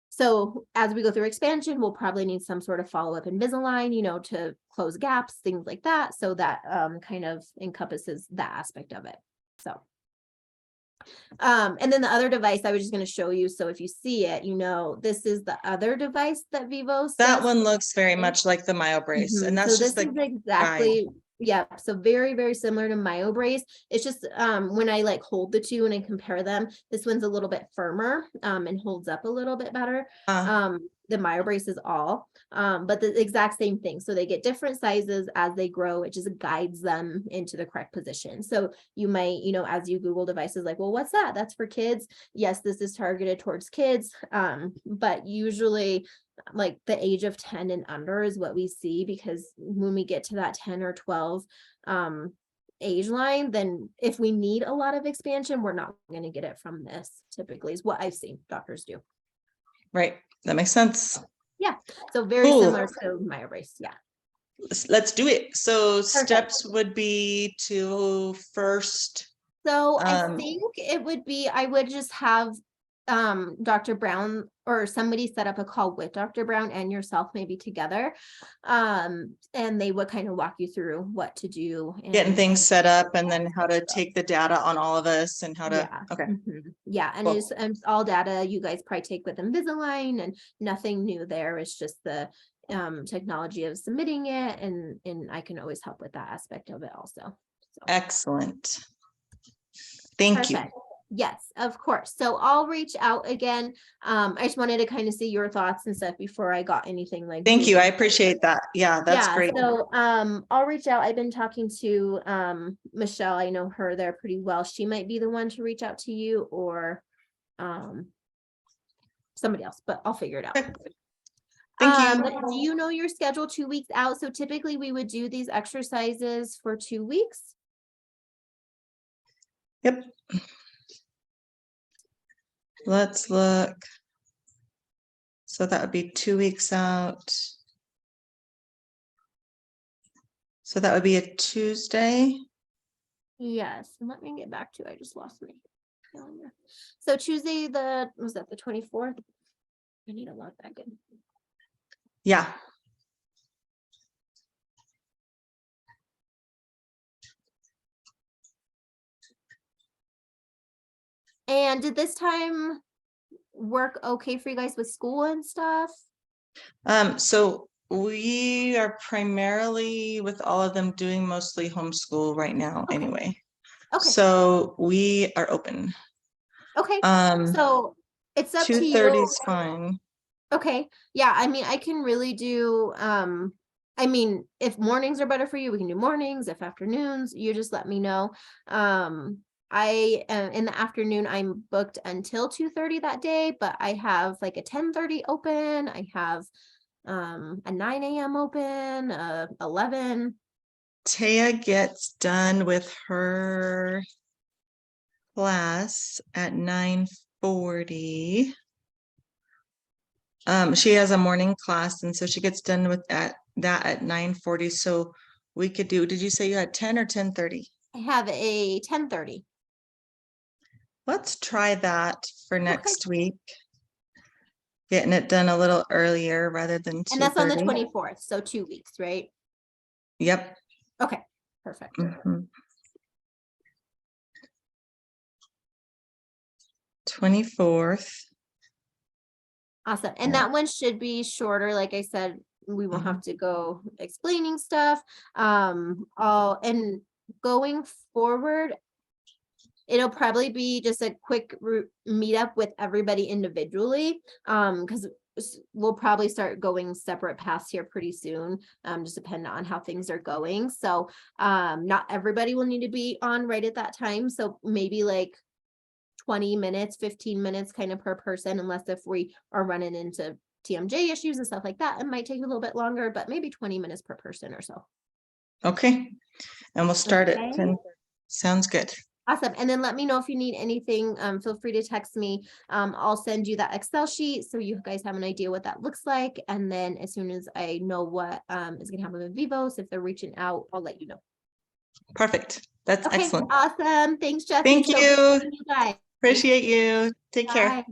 so as we go through expansion, we'll probably need some sort of follow-up Invisalign, you know, to close gaps, things like that. So that kind of encompasses that aspect of it. So, and then the other device I was just going to show you. So if you see it, you know, this is the other device that Vivos That does. one looks very much like the MyoBrace, Mhm. and that's So just this the is exactly, yeah, so very, very similar to MyoBrace. It's just when I like hold the two and I compare them, this one's a little bit firmer and holds up a little bit better. The MyoBrace is all, but the exact same thing. So they get different sizes as they grow. It just guides them into the correct position. So you might, you know, as you Google devices, like, well, what's that? That's for kids. Yes, this is targeted towards kids, but usually like the age of 10 and under is what we see, because when we get to that 10 or 12 age line, then if we need a lot of expansion, we're not going to get it from this, typically, is what I've seen doctors do. right. That makes sense. Yeah, so very Cool. similar to MyoBrace. Yeah. Let's do it. So steps would be to first. So I think it would be, I would just have Dr. Brown or somebody set up a call with Dr. Brown and yourself, maybe together. And they would kind of walk you through what to do. Getting things set up, and then how to stuff. take the data on all of us and how to, Yeah. okay. Mhm. Yeah, and Cool. it's all data you guys probably take with Invisalign, and nothing new there. It's just the technology of submitting it, and I can always help with that aspect of it also. So. Excellent. Thank you. Perfect. Yes, of course. So I'll reach out again. I just wanted to kind of see your thoughts and stuff before I got anything like. Thank you. I moving. appreciate that. Yeah, that's great. So I'll reach out. I've been talking to Michelle. I know her there pretty well. She might be the one to reach out to you, or somebody else, but I'll figure it out. Thank you. Do you know your schedule 2 weeks out? So typically we would do these exercises for 2 weeks. Yep. Let's look. So that would be 2 weeks out. So that would be a Tuesday. Yes, let me get back to, I just lost my calendar. So Tuesday, was that the 24th? I need to log back in. Yeah. And did this time work okay for you guys with school and stuff? So we are primarily, with all of them, doing mostly homeschool right now anyway. Okay. So we are open. Okay. So So it's up to 2:30 you. is fine. Okay. Yeah, I mean, I can really do, I mean, if mornings are better for you, we can do mornings. If afternoons, you just let me know. I in the afternoon, I'm booked until 2:30 that day, but I have like a 10:30 open. I have a 9 a.m. open, 11. Taya gets done with her class at 9:40. She has a morning class, and so she gets done with that at 9:40. So we could do, did you say you had 10 or 10:30? I have a 10:30. Let's try that for next week. Getting it done a little earlier rather than 2:30. And that's on the 24th, so 2 weeks, right? Yep. Okay, perfect. 24th. Awesome. And that one should be shorter. Like I said, we won't have to go explaining stuff. And going forward, it'll probably be just a quick meetup with everybody individually. Because we'll probably start going separate paths here pretty soon, just depending on how things are going. So not everybody will need to be on right at that time. So maybe like 20 minutes, 15 minutes kind of per person, unless if we are running into TMJ issues and stuff like that, it might take a little bit longer, but maybe 20 minutes per person or so. Okay, and we'll start at Okay. 10. Sounds good. Awesome. And then let me know if you need anything. Feel free to text me. I'll send you that Excel sheet so you guys have an idea what that looks like. And then as soon as I know what is going to happen with Vivos, if they're reaching out, I'll let you know. Perfect. That's Okay, excellent. awesome. Thanks, Jesse. Thank So you. good seeing you guys. Appreciate you. Take care. Bye.